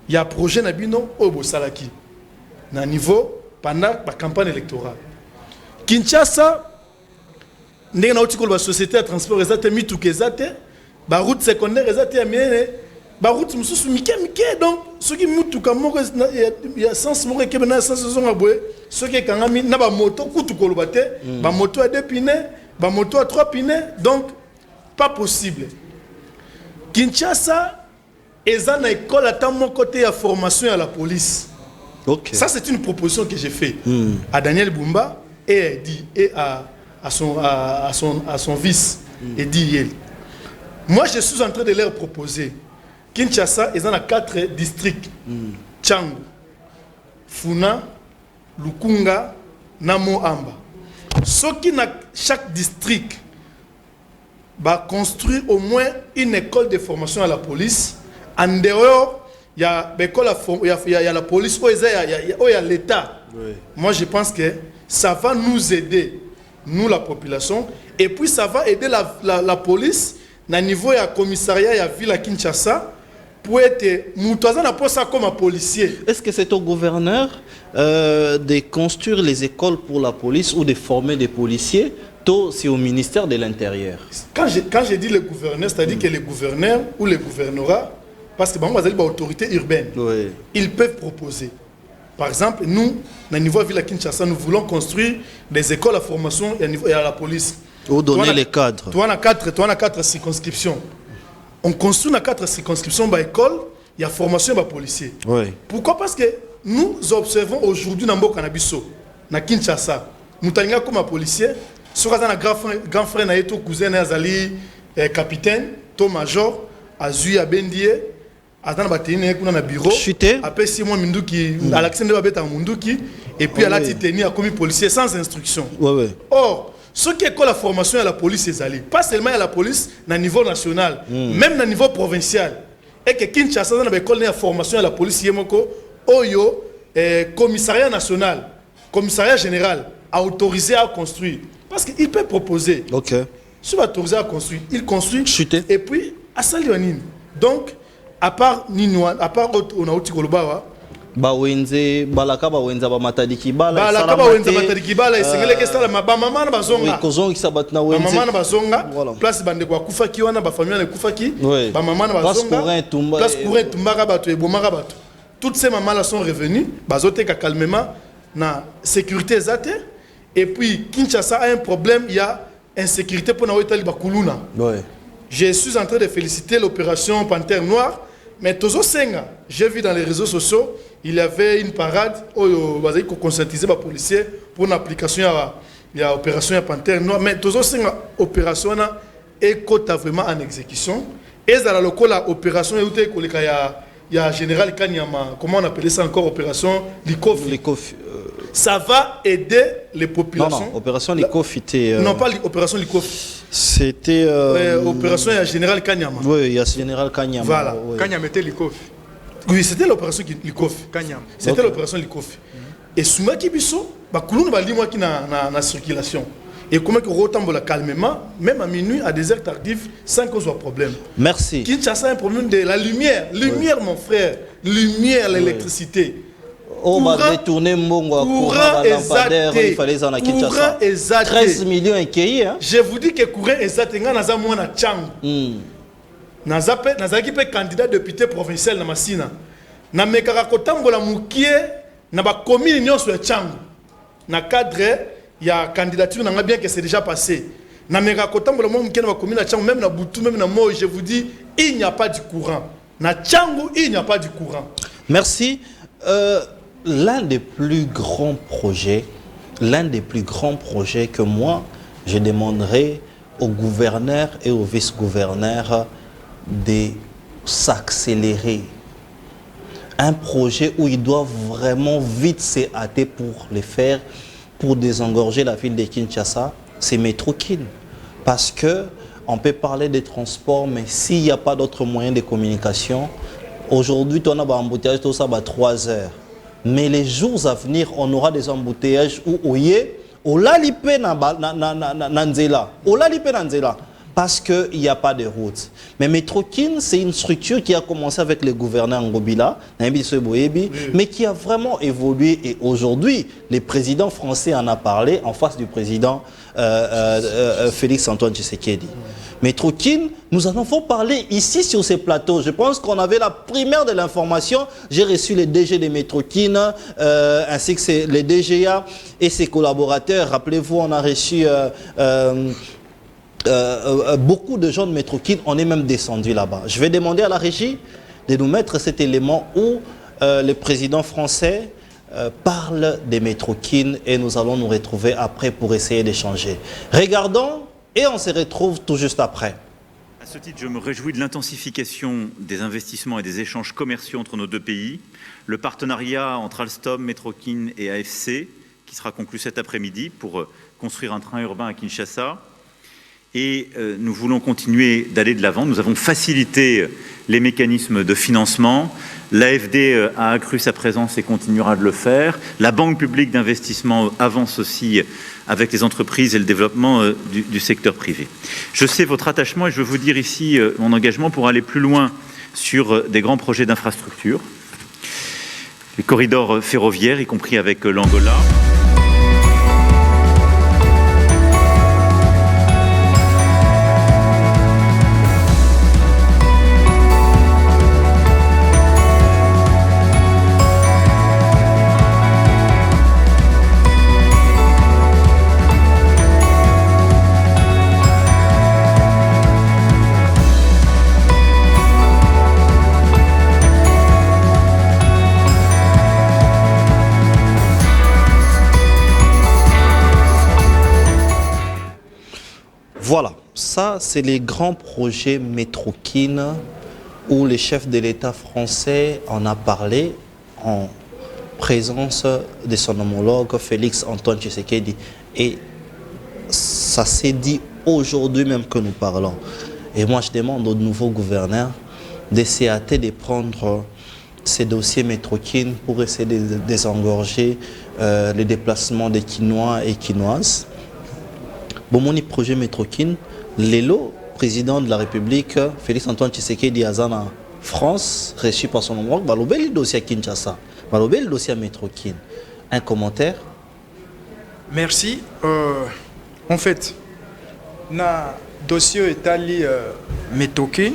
[SPEAKER 4] il y a un projet nabino au Bosalaki, na niveau pendant la campagne électorale. Kinshasa, n'est na la société de transport ezate mi tout kezate, ba route secondaire ezate miene, ba route mususu mike donc ceux qui mutu kamo il y a sens mo ke na sens zo ngabwe, ceux qui kangami na ba moto kutu kolobate, ba moto à 2 pneus, ba moto à 3 pneus, donc pas possible. Kinshasa est une école à mon côté à formation à la police. Okay. Ça, c'est une proposition que j'ai faite à Daniel Bumba et à son vice, Edi Yel. Moi, je suis en train de leur proposer. Kinshasa est dans 4 districts. Tchangu, Funa, Lukunga, Namo Amba. Ce qui n'a chaque district va construire au moins une école de formation à la police. En dehors, il y a la police, il y a l'État. Oui. Moi, je pense que ça va nous aider, nous, la population. Et puis, ça va aider la police, au niveau de la commissariat et la ville à Kinshasa, pour être comme un policier.
[SPEAKER 2] Est-ce que c'est au gouverneur de construire les écoles pour la police ou de former des policiers? C'est au ministère de l'Intérieur.
[SPEAKER 4] Quand je dis le gouverneur, c'est-à-dire que les gouverneurs ou les gouvernorats, parce que les autorités urbaines, ils peuvent proposer. Par exemple, nous, au niveau de la ville à Kinshasa, nous voulons construire des écoles à formation et à la police.
[SPEAKER 2] Ou donner les cadres.
[SPEAKER 4] Toi, on a 4 circonscriptions. On construit 4 circonscriptions par école, il y a formation par policier.
[SPEAKER 2] Oui.
[SPEAKER 4] Pourquoi? Parce que nous observons aujourd'hui dans le Canabiso, na Kinshasa, nous avons comme policier, sur un grand frère, na cousin, Azali, capitaine, to major, Azui Abendie, Attends, on a bureau.
[SPEAKER 2] Chuté.
[SPEAKER 4] Après 6 mois, Minduki, Alexandre Babeta Munduki, et puis à la titanie a commis policier sans instruction. Or, ce qui est quoi la formation à la police, c'est allé. Pas seulement à la police, à niveau national, même à niveau provincial. Et que Kinshasa, on a école de formation à la police, Oyo, commissariat national, commissariat général, a autorisé à construire. Parce qu'il peut proposer.
[SPEAKER 2] Ok.
[SPEAKER 4] Si on autorisé à construire, il construit.
[SPEAKER 2] Chuté.
[SPEAKER 4] Et puis, à Salionine. Donc, à part Ninouan, à part on a outil Kolobawa.
[SPEAKER 2] Bawenze, balaka bawenza ba matadiki bala.
[SPEAKER 4] Balaka bawenza matadiki bala. Sengele kesta la mama na bazonga.
[SPEAKER 2] Oui, kozongi sabat na wenze.
[SPEAKER 4] Mama na bazonga. Place bande kwa kufaki wana ba famille na kufaki. Ba mama na bazonga. Place pour un tumbaka bato et bomaka bato. Toutes ces mamans là sont revenues. Bazote ka calmement na sécurité zate. Et puis Kinshasa a un problème, il y a insécurité pour na wetali bakuluna.
[SPEAKER 2] Ouais.
[SPEAKER 4] Je suis en train de féliciter l'opération Panthère Noire, mais Tozo Senga, j'ai vu dans les réseaux sociaux, il y avait une parade où il conscientisé les policiers pour une application de l'opération Panthère Noire, mais Tozo Senga, opération est vraiment en exécution. Et dans l'opération, il y a général Kanyama, comment on appelait ça encore, opération Likofi. Ça va aider les populations.
[SPEAKER 2] Non, opération Likofi était...
[SPEAKER 4] Non, pas opération Likofi.
[SPEAKER 2] C'était...
[SPEAKER 4] opération général Kanyama.
[SPEAKER 2] Oui, il y a général Kanyama.
[SPEAKER 3] Voilà,
[SPEAKER 2] oui.
[SPEAKER 3] Kanyama était Likofi.
[SPEAKER 4] Oui, c'était l'opération Likofi.
[SPEAKER 3] Kanyama.
[SPEAKER 4] C'était l'opération Likofi. Et Souma Kibiso, Bakulun va dire moi qui na circulation. Et comment que retombe calmement, même à minuit, à des heures tardives, sans qu'on soit problème.
[SPEAKER 2] Merci.
[SPEAKER 4] Kinshasa a un problème de la lumière. Lumière, oui. Mon frère. Lumière, l'électricité.
[SPEAKER 2] On va détourner Mbongo à courant lampadaire, il fallait en Kinshasa. 13 millions et qui hein?
[SPEAKER 4] Je vous dis que courant exact, nga naza mwana changu. Naza ki pe candidat député provincial na Masina. Na mekaka kotambola mukie na ba commune nyonso ya changu. Na cadre ya candidature na nga bien que c'est déjà passé. Na mekaka kotambola mo mukie na ba commune na changu, même na Butu, même na Moi, je vous dis, il n'y a pas du courant. Na changu, il n'y a pas du courant.
[SPEAKER 2] Merci. L'un des plus grands projets que moi, je demanderai au gouverneur et au vice-gouverneur de s'accélérer. Un projet où ils doivent vraiment vite se hâter pour le faire, pour désengorger la ville de Kinshasa, c'est Métrokin. Parce que on peut parler des transports, mais s'il n'y a pas d'autres moyens de communication, aujourd'hui, on a un embouteillage, tout ça, 3 heures. Mais les jours à venir, on aura des embouteillages où parce qu'il n'y a pas de route. Mais Métrokin, c'est une structure qui a commencé avec le gouverneur Ngobila, mais qui a vraiment évolué. Et aujourd'hui, le président français en a parlé en face du président Félix-Antoine Tshisekedi. Métrokin, nous en avons parlé ici sur ces plateaux. Je pense qu'on avait la primaire de l'information. J'ai reçu les DG de Métrokin, ainsi que les DGA et ses collaborateurs. Rappelez-vous, on a reçu beaucoup de gens de Métrokin. On est même descendu là-bas. Je vais demander à la régie de nous mettre cet élément où le président français parle des Métrokin et nous allons nous retrouver après pour essayer d'échanger. Regardons. Et on se retrouve tout juste après.
[SPEAKER 5] À ce titre, je me réjouis de l'intensification des investissements et des échanges commerciaux entre nos deux pays. Le partenariat entre Alstom, Métrokin et AFC, qui sera conclu cet après-midi pour construire un train urbain à Kinshasa. Et nous voulons continuer d'aller de l'avant. Nous avons facilité les mécanismes de financement. L'AFD a accru sa présence et continuera de le faire. La Banque publique d'investissement avance aussi avec les entreprises et le développement du secteur privé. Je sais votre attachement et je veux vous dire ici mon engagement pour aller plus loin sur des grands projets d'infrastructure. Les corridors ferroviaires, y compris avec l'Angola.
[SPEAKER 2] ça, c'est les grands projets Métrokin où le chef de l'État français en a parlé en présence de son homologue Félix Antoine Tshisekedi. Et ça s'est dit aujourd'hui même que nous parlons. Et moi, je demande au nouveau gouverneur d'essayer de prendre ces dossiers Métrokin pour essayer de désengorger les déplacements des Quinois et Quinoises. Bon, mon projet Métrokin, Lelo, président de la République, Félix Antoine Tshisekedi Azana, France, reçu par son homologue, balobé le dossier à Kinshasa, balobé le dossier à Métrokin. Un commentaire?
[SPEAKER 3] Merci. En fait, na dossier etali Métrokin,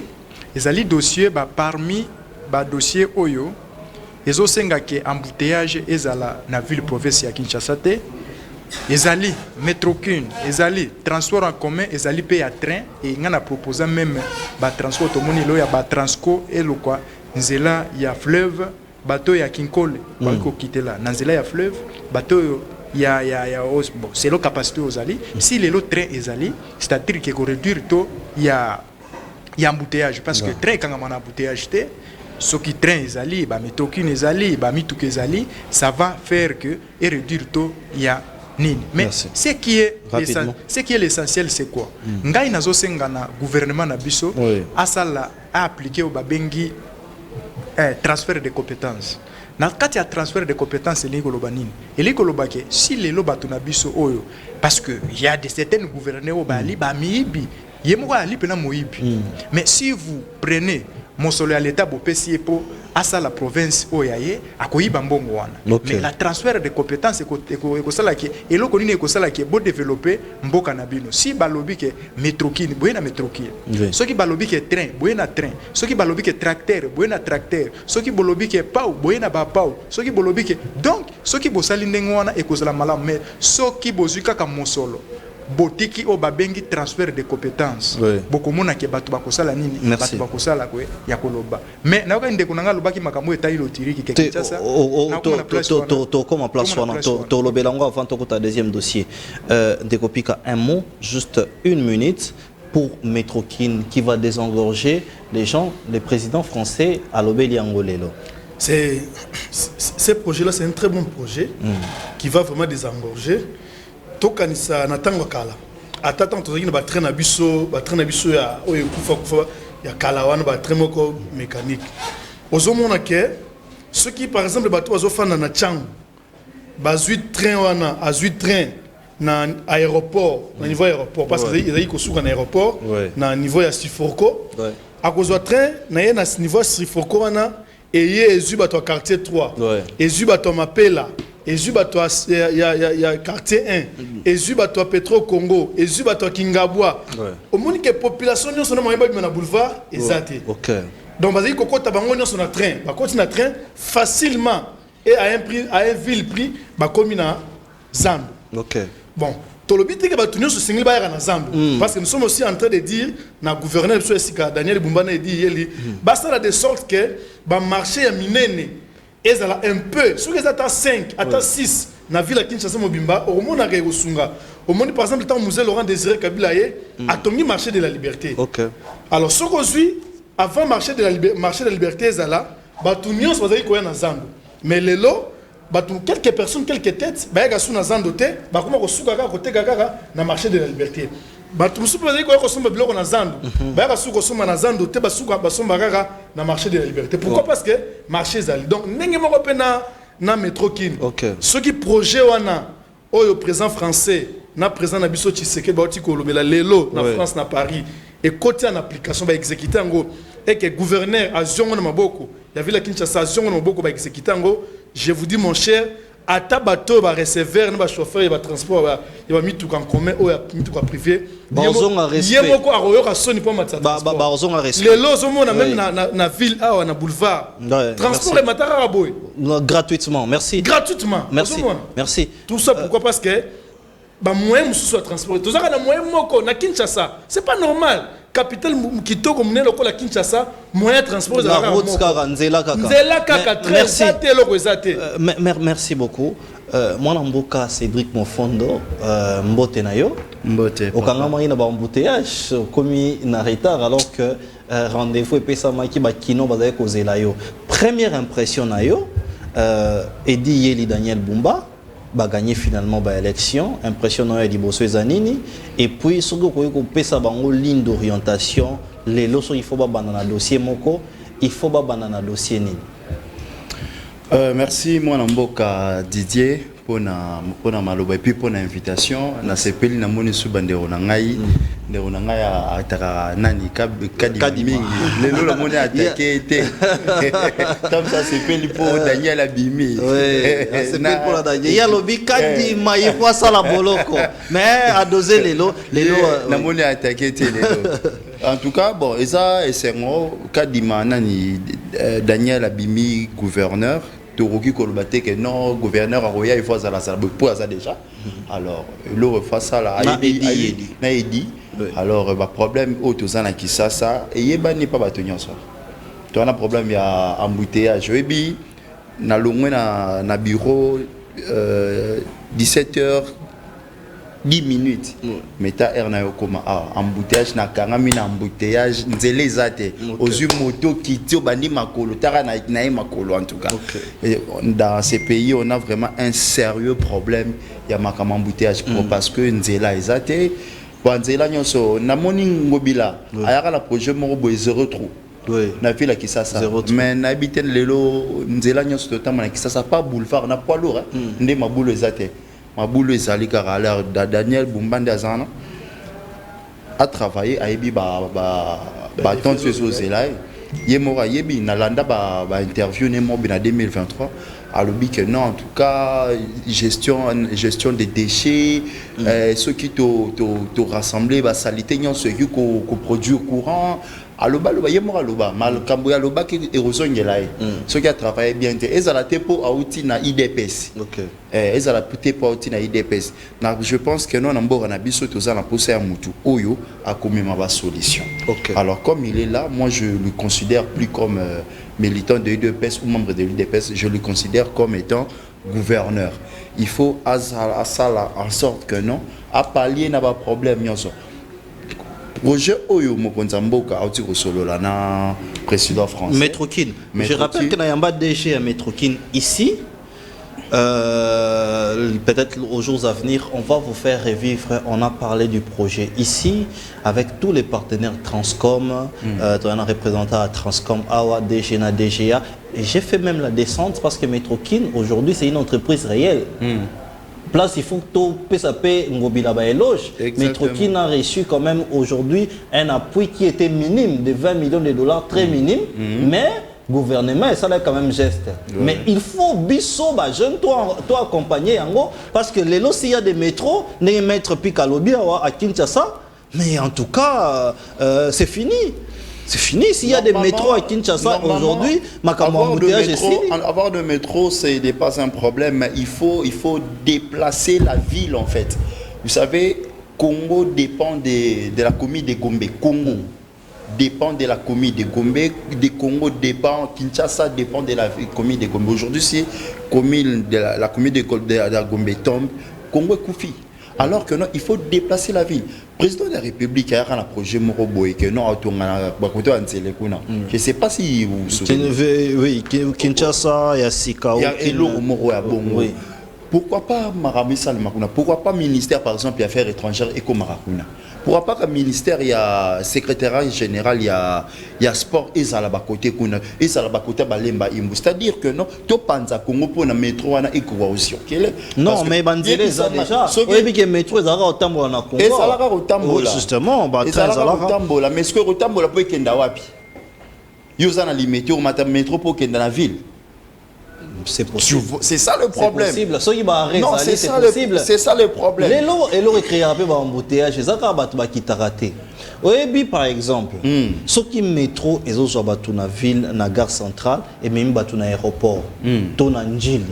[SPEAKER 3] les dossiers parmi les dossiers Oyo, les osenga ke embouteillage ezala na ville province ya Kinshasa te. Ezali Métrokin, ezali transport en commun, ezali pe ya train et on a proposé même ba transport to moni lo ya ba transco et lo quoi nzela ya fleuve bateau ya Kinkole ba ko quitter là nzela ya fleuve bateau ya bon c'est la capacité ezali si les autres train ezali c'est-à-dire que ko réduire to ya embouteillage parce que train quand on a embouteillage te ce qui train ezali ba Métrokin ezali ba mituke ezali ça va faire que et réduire to ya nini. Mais ce qui est l'essentiel, c'est quoi? Ngai nazo sengana gouvernement na biso asala a appliqué au babengi transfert de compétences. Na kati ya transfert de compétences eliko loba nini? Eliko loba ke si lelo batu na biso oyo parce que il y a des certains gouverneurs au bali ba miibi yemo ko ali pena moibi. Mais si vous prenez mon solo à l'état bopesi pour à la province oyaye akoyiba mbongo wana. Mais la transfert de compétences ko sala ki eloko nini ko sala ki bo développer mboka na bino. Si balobi ke Métrokin boyena Métrokin. Ceux qui balobi ke train boyena train. Ceux qui balobi ke tracteur boyena tracteur. Ceux qui balobi ke pau boyena ba pau. Ceux qui balobi ke donc ceux qui bosali ndengo wana ekozala malam mais ceux qui bozuka ka mosolo botiki o babengi transfert de compétences beaucoup mona ke batu bakosala nini batu bakosala ko ya koloba mais na ka ndeko nanga lobaki makambo etali lotiriki ke Kinshasa
[SPEAKER 2] to comme place wana to lobelango avant to ta deuxième dossier ndeko pika un mot juste une minute pour Métrokin qui va désengorger les gens les présidents français à l'obéli angolelo.
[SPEAKER 4] Ce projet là c'est un très bon projet qui va vraiment désengorger. Tokanisa na tango kala atata tozaki na ba train na biso ya oyo kufa ya kala wana ba train moko mécanique ozomona ke ceux qui par exemple bato bazofanda na changu bazui train wana azui train na aéroport na niveau aéroport parce que ils ko suka na aéroport na niveau ya Siforko akozwa train na ye na niveau Siforko wana et ye ezu bato quartier 3 ezu bato mapela Ezubato ya quartier 1, Ezubato Petro Congo, Ezubato Kingabwa. Au moins que population nous sommes na boulevard exact. Donc vas-y kokota bango nous na train, ba continue na train facilement et à un prix à un vil prix ba komina Zambo. Bon, tolobi te que ba tunyo so singli ba ya na Zambo parce que nous sommes aussi en train de dire na gouverneur so esika Daniel Bumbana dit yeli ba ça de sorte que ba marché ya minene et ça un peu, si vous êtes à 5, à 6, dans la ville de Kinshasa, au monde à Régosunga, au monde par exemple, le musée Laurent Désiré Kabila a tombé marché de la liberté. Alors, ce qu'aujourd'hui, avant marché de la liberté, ça là, Batunion, ça va dire qu'on est dans Zando. Mais les lots, quelques personnes, quelques têtes, bah, ils sont dans Zando, bah, comment on souga côté Gagara dans marché de la liberté. Batumsu peut dire qu'on sommes bloqués dans Zando. Bah, ils sont dans Zando, te basuga basomba Gagara dans marché de la liberté. Pourquoi? Parce que marché Zali. Donc, n'engagez pas na Métrokin. Ceux qui projet wana, au président français, na président Nabiso Tshisekedi, baoti kolobela lelo na France na Paris et côté en application ba exécuter ngo et que gouverneur a zongo na maboko. Il y avait la Kinshasa a zongo na maboko ba exécuter ngo. Je vous dis mon cher, ata bateau ba receveur na ba chauffeur et ba transport il va mis tout en commun ou mis tout en privé.
[SPEAKER 2] Bazonga respect.
[SPEAKER 4] Yemoko a royoka soni pour matsa.
[SPEAKER 2] Bazonga respect.
[SPEAKER 4] Les lots on a même na ville ah na boulevard. Transport les matara boy.
[SPEAKER 2] Gratuitement. Merci.
[SPEAKER 4] Gratuitement.
[SPEAKER 2] Merci.
[SPEAKER 4] Tout ça pourquoi? Parce que ba moyen mususu transport. Tout ça na moyen moko na Kinshasa. C'est pas normal. Capitale Kitoko mune loko la Kinshasa moyen de transport
[SPEAKER 2] la route nzela kaka.
[SPEAKER 4] Nzela kaka très zate loko zate.
[SPEAKER 2] Merci beaucoup. Moi, Mboka Cédric Mofondo, Mbote Nayo.
[SPEAKER 6] Mbote.
[SPEAKER 2] Au Kangama, il y a un embouteillage, commis en retard, alors que rendez-vous et Pessamaki, Kino, Bazaye Kozelayo. Première impression, Nayo, Edi Yeli Daniel Bumba, a gagné finalement l'élection. Impression, Nayo, Edi Bosso Zanini. Et puis, ce que vous avez ligne d'orientation, les lots, il faut pas banana dossier Moko, il faut pas banana dossier Nini.
[SPEAKER 6] Merci moi Mboka Didier pour na maloba et puis pour l'invitation na sepeli na moni su bandero na ngai ndero na ngai ataka nani kadimi lelo la moni attaqué était comme ça sepeli pour Daniel Abimi
[SPEAKER 2] ouais sepeli pour Daniel ya lobi kadi mai kwa sala boloko mais a doser lelo
[SPEAKER 6] na moni attaqué était lelo. En tout cas, bon, et ça, c'est moi, Kadima Nani, Daniel Abimi, gouverneur, Toroki Kolobate, que non, gouverneur, Aroya, il faut ça, pour ça déjà. Alors, le refait ça, là, Naïdi. Alors, le problème, autour qui ça, et il n'y a pas de ça. Tu as un problème, il y a un embouteillage. Et puis, na bureau, 17h. 10 minutes. Mais tu as un embouteillage, embouteillage, aux motos qui tirent makolo, makolo en tout cas. Dans ces pays, on a vraiment un sérieux problème. Il y a un embouteillage parce que Nzela est athée. Nzela, namoni ngobila, ayaka la projet morobo zéro trou. Na ville qui ça mais n'habite lelo Nzela nyonso totalement qui ça pas boulevard na poids lourd ndé ma boule ezate. Ma boule ezali car alors Daniel Bumbande Azana a travaillé à Ebi tant de choses là Yemora Yebi Nalanda ba interview ne mo en 2023 à l'obi que non en tout cas gestion des déchets ceux qui te rassembler ba salité ceux qui co produit courant aloba yemora loba mal kamboya loba qui érosion ngelaye ceux qui a travaillé bien et ça la tepo outil na IDPS et ça la tepo outil na IDPS je pense que non nambora na biso toza na poser à mutu oyo a commis ma solution. Alors comme il est là, moi je le considère plus comme militant de l'IDPS ou membre de l'IDPS, je le considère comme étant gouverneur. Il faut à ça en sorte que non à pallier n'a pas problème nyonso. Roger Oyo Mokonzamboka a été solo là na président français.
[SPEAKER 2] Metrokin. Je rappelle qu'il y a un bas de déchets à Metrokin ici. Peut-être aux jours à venir, on va vous faire revivre. On a parlé du projet ici avec tous les partenaires Transcom. Tu en as représenté à Transcom, AWA, DGNA, DGA. Et j'ai fait même la descente parce que Metrokin aujourd'hui c'est une entreprise réelle. Place, il faut que tout PSAP Ngobila éloge. Metrokin a reçu quand même aujourd'hui un appui qui était minime, de 20 millions de dollars, très minime, mais gouvernement, et ça là quand même geste. Mais il faut biso jeune toi accompagner yango parce que les lots s'il y a des métros, n'est mettre Pikalobi à Kinshasa, mais en tout cas c'est fini. C'est fini s'il y a des métros à Kinshasa aujourd'hui,
[SPEAKER 6] avoir de métro, ce n'est pas un problème, mais il faut déplacer la ville en fait. Vous savez, Congo dépend de la commune de Gombe. Congo dépend de la commune de Gombe. De Congo dépend, Kinshasa dépend de la commune de Gombe. Aujourd'hui, si la commune de Gombe tombe, Congo est Koufi. Alors que non, il faut déplacer la ville. Le président de la République a un projet Morobo et que non, je ne sais pas si vous vous souvenez.
[SPEAKER 2] Oui, Kinshasa, il y a Sika.
[SPEAKER 6] Il y a Elo Moro à Bongo. Pourquoi pas Marami Salmakuna? Pourquoi pas ministère par exemple des Affaires étrangères et Marakuna? Pourquoi pas que ministère il y a secrétaire général il y a sport et ça là bas côté kuna et ça là bas côté balemba imbu, c'est-à-dire que non to panza Congo pour na métro na iko aussi.
[SPEAKER 2] Non mais banzele ça déjà oui bien que métro ça va autambola na Congo
[SPEAKER 6] et ça là autambola
[SPEAKER 2] justement
[SPEAKER 6] bah ça là autambola mais ce que autambola pour kenda wapi yo za na limité au matin métro pour kenda na ville.
[SPEAKER 2] C'est possible.
[SPEAKER 6] C'est ça le problème.
[SPEAKER 2] C'est possible. Non,
[SPEAKER 6] c'est ça le problème.
[SPEAKER 2] Les lots créent un peu d'embouteillage. C'est ça qui t'a raté. Oui, par exemple, ceux qui métro et autres dans la ville, dans la gare centrale et même dans l'aéroport, dans la ville.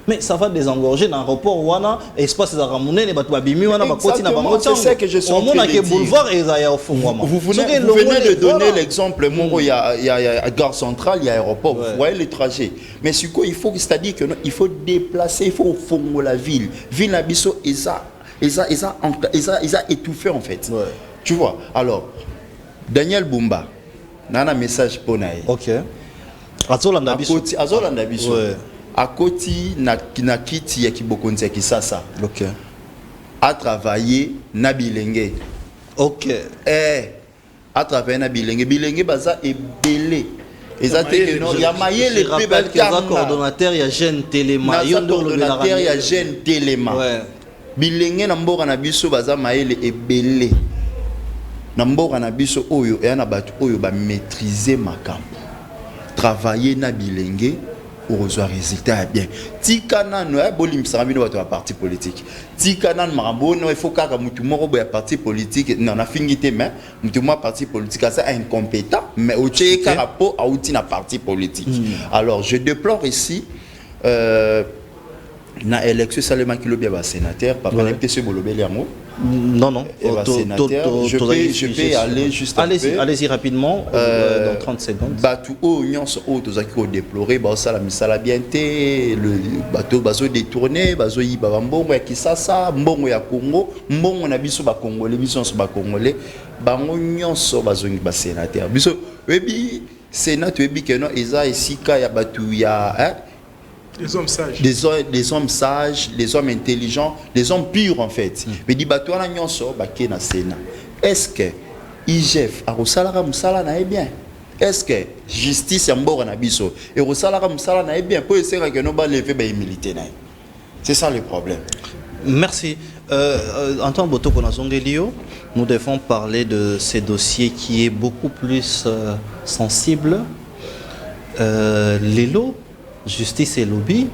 [SPEAKER 2] Mais ça va désengorger dans l'aéroport wana espace za ramoné les batubabimi wana bakoti na bango
[SPEAKER 6] c'est ça que je suis en train de dire.
[SPEAKER 2] Boulevard et ça y a au fond
[SPEAKER 6] vous venez de donner l'exemple il y a gare centrale, il y a aéroport, vous voyez les trajets. Mais sur quoi il faut, c'est-à-dire que il faut déplacer, il faut au fond de la ville Nabiso isa étouffé en fait. Tu vois. Alors Daniel Bumba nana message pour nae.
[SPEAKER 2] OK. Azolanda biso.
[SPEAKER 6] Azolanda biso. À côté na kiti ya kibokonzi kisasa.
[SPEAKER 2] OK.
[SPEAKER 6] A travailler na bilenge.
[SPEAKER 2] OK.
[SPEAKER 6] A travailler na bilenge. Bilenge baza ebele. Ezate non ya mayele pe ba
[SPEAKER 2] coordonnateur ya jeune Téléma.
[SPEAKER 6] Coordonnateur ya jeune Téléma.
[SPEAKER 2] Ouais.
[SPEAKER 6] Bilenge na mboka na biso baza mayele ebele. Na mboka na biso oyo e na batu oyo ba maîtriser makambo. Travailler na bilenge pour avoir résultat bien. Tikana no bolim sarabino bato ya parti politique. Tikana marabo no il faut ka mutu moko boya parti politique na na fingité mais mutu mo parti politique ça incompétent mais au tcheka rapport à outil na parti politique. Alors je déplore ici na élection Salema Kilobi ba sénateur papa na pese bolobeli yango.
[SPEAKER 2] Non.
[SPEAKER 6] Je peux aller juste
[SPEAKER 2] allez-y rapidement dans 30 secondes.
[SPEAKER 6] Batu o nyonso o tozaki ko déplorer ba sala misala bien té le bateau bazo détourner bazo yiba mbongo ya Kisasa mbongo ya Congo mbongo na biso ba congolais biso ba congolais bango nyonso bazo ngi ba sénateur biso webi sénateur webi que non eza esika ya batu ya
[SPEAKER 3] des hommes sages.
[SPEAKER 6] Des hommes sages, des hommes intelligents, des hommes purs en fait. Mais di bato na nyonso baké na Sénat. Est-ce que IGF a rosalara musala na bien? Est-ce que justice ya mbora na biso et rosalara musala na bien pour essayer que no ba lever ba militaire na. C'est ça le problème.
[SPEAKER 2] Merci. En tant que Botoko Nazongelio, nous devons parler de ces dossiers qui est beaucoup plus sensible. Les lots justice et lobby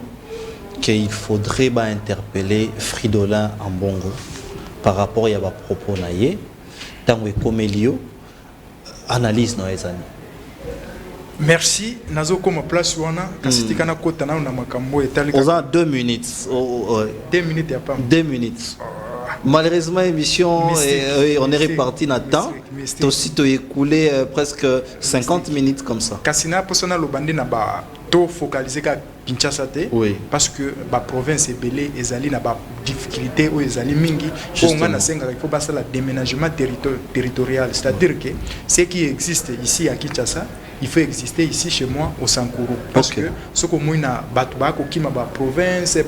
[SPEAKER 2] qu'il faudrait interpeller Fridolin en Bongo par rapport à vos propos naïe tant que comme Elio analyse nos amis.
[SPEAKER 3] Merci nazo comme place wana kasitika na kota na makambo etali.
[SPEAKER 2] On a 2 minutes.
[SPEAKER 3] 2 minutes y a pas.
[SPEAKER 2] 2 minutes. Malheureusement, l'émission, on est reparti là-dedans. Aussi, tu as écoulé presque 50 minutes comme ça.
[SPEAKER 3] Kassina, personnel, le bandit n'a pas tout focalisé qu'à Kinshasa, parce que la province est belée, et Zali n'a pas de difficulté, ou Zali Mingi. Il faut passer le déménagement territorial. C'est-à-dire que ce qui existe ici à Kinshasa, il faut exister ici chez moi au Sankourou. Parce que ce que moi, qui m'a province,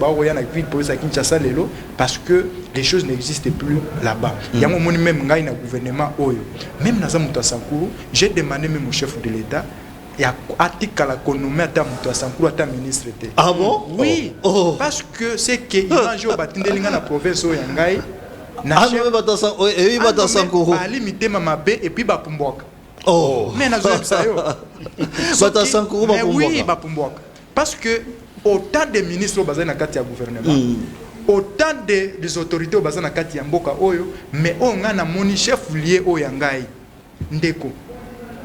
[SPEAKER 3] parce que les choses n'existent plus là-bas. Il y a un moment même dans le gouvernement, même dans le Sankourou, j'ai demandé même au chef de l'État. Il y a un article à l'économie à ministre.
[SPEAKER 2] Ah bon?
[SPEAKER 3] Oui. Parce que c'est que il au bâtiment de la province où Yangai. Limité ma baie et puis Bapumboka. Mais oui, Bapumboka. Parce que autant de ministres au bazin na kati ya gouvernement. Autant des autorités au bazin na kati ya mboka oyo, mais on a moni chef lié au Yangai. Ndeko.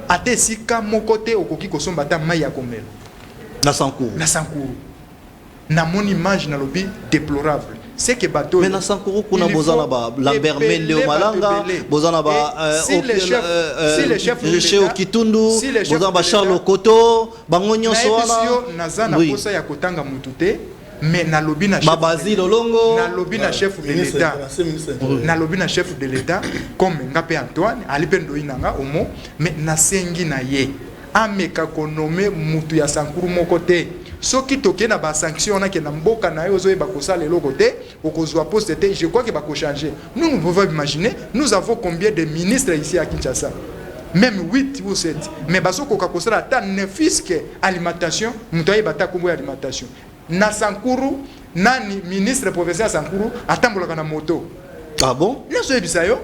[SPEAKER 3] Ate sika mon côté au koki ko somba ta maya komela
[SPEAKER 2] na Sankourou
[SPEAKER 3] na mon image na lobby déplorable c'est que bateau
[SPEAKER 2] mais na Sankourou kuna bozana ba Lambert Mende Malanga bozana ba
[SPEAKER 3] si les chefs
[SPEAKER 2] chez Okitundu bozana ba Charles Koto bango nyonso wana
[SPEAKER 3] nazana posa ya kotanga mutute mais na lobby na chef de l'État na lobby na chef de l'État comme Ngapé Antoine alipendo inanga omo mais na sengi na ye ameka konome mutu ya Sankourou mokote soki toke na ba sanction na ke na mboka na yo zo ba kosala le côté okozwa poste te je crois que ba ko changer nous pouvons imaginer nous avons combien de ministres ici à Kinshasa même 8 ou 7 mais baso ko kosala ta ne fisque alimentation mutoye bata kombo alimentation na Sankourou nani ministre provincial Sankourou atambolaka na moto.
[SPEAKER 2] Ah bon?
[SPEAKER 3] Nazo ebisayo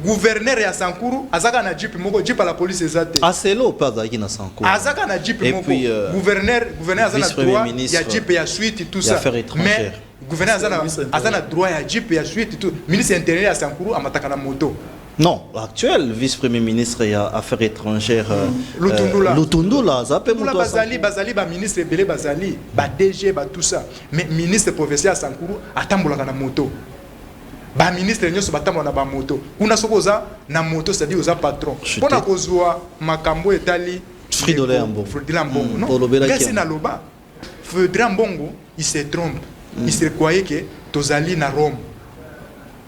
[SPEAKER 3] gouverneur ya Sankourou azaka na jeep moko jeep à la police ezate.
[SPEAKER 2] Ah c'est là pas za na Sankourou.
[SPEAKER 3] Azaka na jeep moko gouverneur azana droit ya jeep ya suite et tout ça. Mais gouverneur azana droit ya jeep ya suite et tout. Ministre intérieur ya Sankourou amataka na moto.
[SPEAKER 2] Non, l'actuel vice-premier ministre et Affaires étrangères,
[SPEAKER 3] Lutundula.
[SPEAKER 2] ça peut monter
[SPEAKER 3] Bazali, ministre Belé Bazali, DG, tout ça. Mais ministre professeur Sankourou, attends la moto. Ministre Nyoso batambo na moto. Kuna sokoza na moto, c'est-à-dire aux patron. Pour na kozwa makambo etali
[SPEAKER 2] Fridolin
[SPEAKER 3] Mbongo. Non. Merci na loba. Fridolin Mbongo, il se trompe. Il se croyait que Tozali na Rome.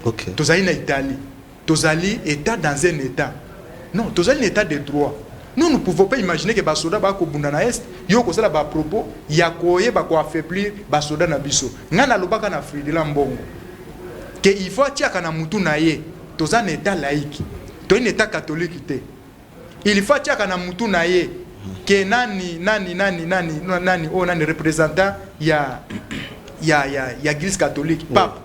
[SPEAKER 2] OK.
[SPEAKER 3] Tozali na Italie. Tozali état dans un état. Non, Tozali un état de droit. Nous ne pouvons pas imaginer que Basoda ba ko bunda na est, yo ko sala ba propos, ya koye ba ko affaiblir Basoda na biso. Ngana lobaka na Fridolin Mbongo. Que il faut tia kana mutu na ye. Tozali un état laïque. To un état catholique té. Il faut tia kana mutu na ye. Que nani représentant ya église catholique pape.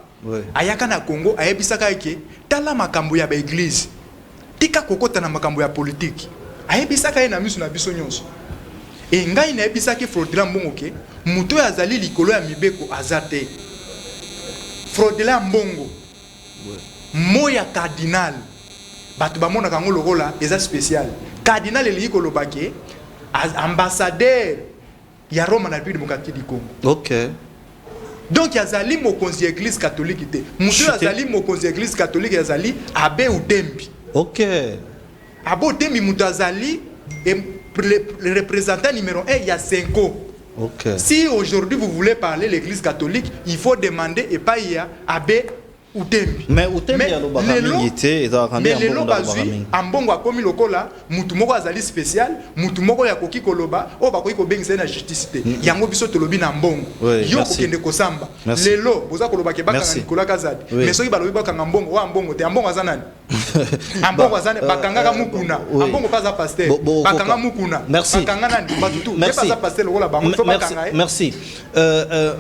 [SPEAKER 3] Ayaka na Congo ayebisaka ke tala makambo ya ba église tika kokota na makambo ya politique ayebisaka ye na miso na biso nyonso e ngai na yebisaki Frodela Mbongo ke muto azali likolo ya mibeko azate Frodela Mbongo moya cardinal bato bamona kango lokola eza spécial cardinal eli kolobake ambassadeur ya Rome na République démocratique du Congo.
[SPEAKER 2] OK.
[SPEAKER 3] Donc il y a des mokonzi église catholique. Monsieur azali mokonzi église catholique azali abe utembi.
[SPEAKER 2] OK.
[SPEAKER 3] Abe utembi mutazali et le représentant numéro 1 il y a 5 ans.
[SPEAKER 2] OK.
[SPEAKER 3] Si aujourd'hui vous voulez parler l'église catholique, il faut demander et pas il y a abe utembi.
[SPEAKER 2] Mais utembi ya lobaka milité et za rendre
[SPEAKER 3] en bongo ambongo akomi lokola mutu moko azali spécial, mutu moko ya koki koloba o bakoki ko bengisa na justice te. Yango biso tolobi na mbongo. Yo kokende kosamba. Lelo boza koloba ke baka na Nicolas Kazadi. Mais soki balobi baka mbongo wa mbongo te ambongo azanani. Ambongo azane bakanga ka mukuna. Ambongo pas za pasteur. Bakanga mukuna. Bakanga nani batutu. Pas za pasteur lokola bango to bakanga.
[SPEAKER 2] Merci.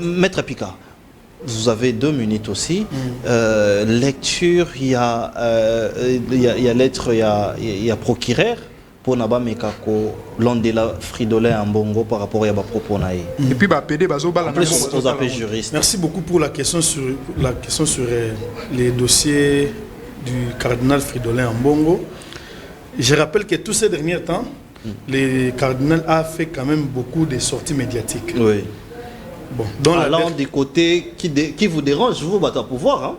[SPEAKER 2] Maître Pika. Vous avez 2 minutes aussi. Lecture, il y a lettre, il y a procureur pour Naba Mekako, Landela Fridolin Mbongo par rapport à propos naïe.
[SPEAKER 3] Et puis PD bazo bala.
[SPEAKER 2] Plus aux juristes.
[SPEAKER 4] Merci beaucoup pour la question sur les dossiers du cardinal Fridolin Mbongo. Je rappelle que tous ces derniers temps, le cardinal a fait quand même beaucoup de sorties médiatiques.
[SPEAKER 2] Oui.
[SPEAKER 4] Bon, dans
[SPEAKER 2] allant des côtés qui vous dérange, vous battez à pouvoir. Hein?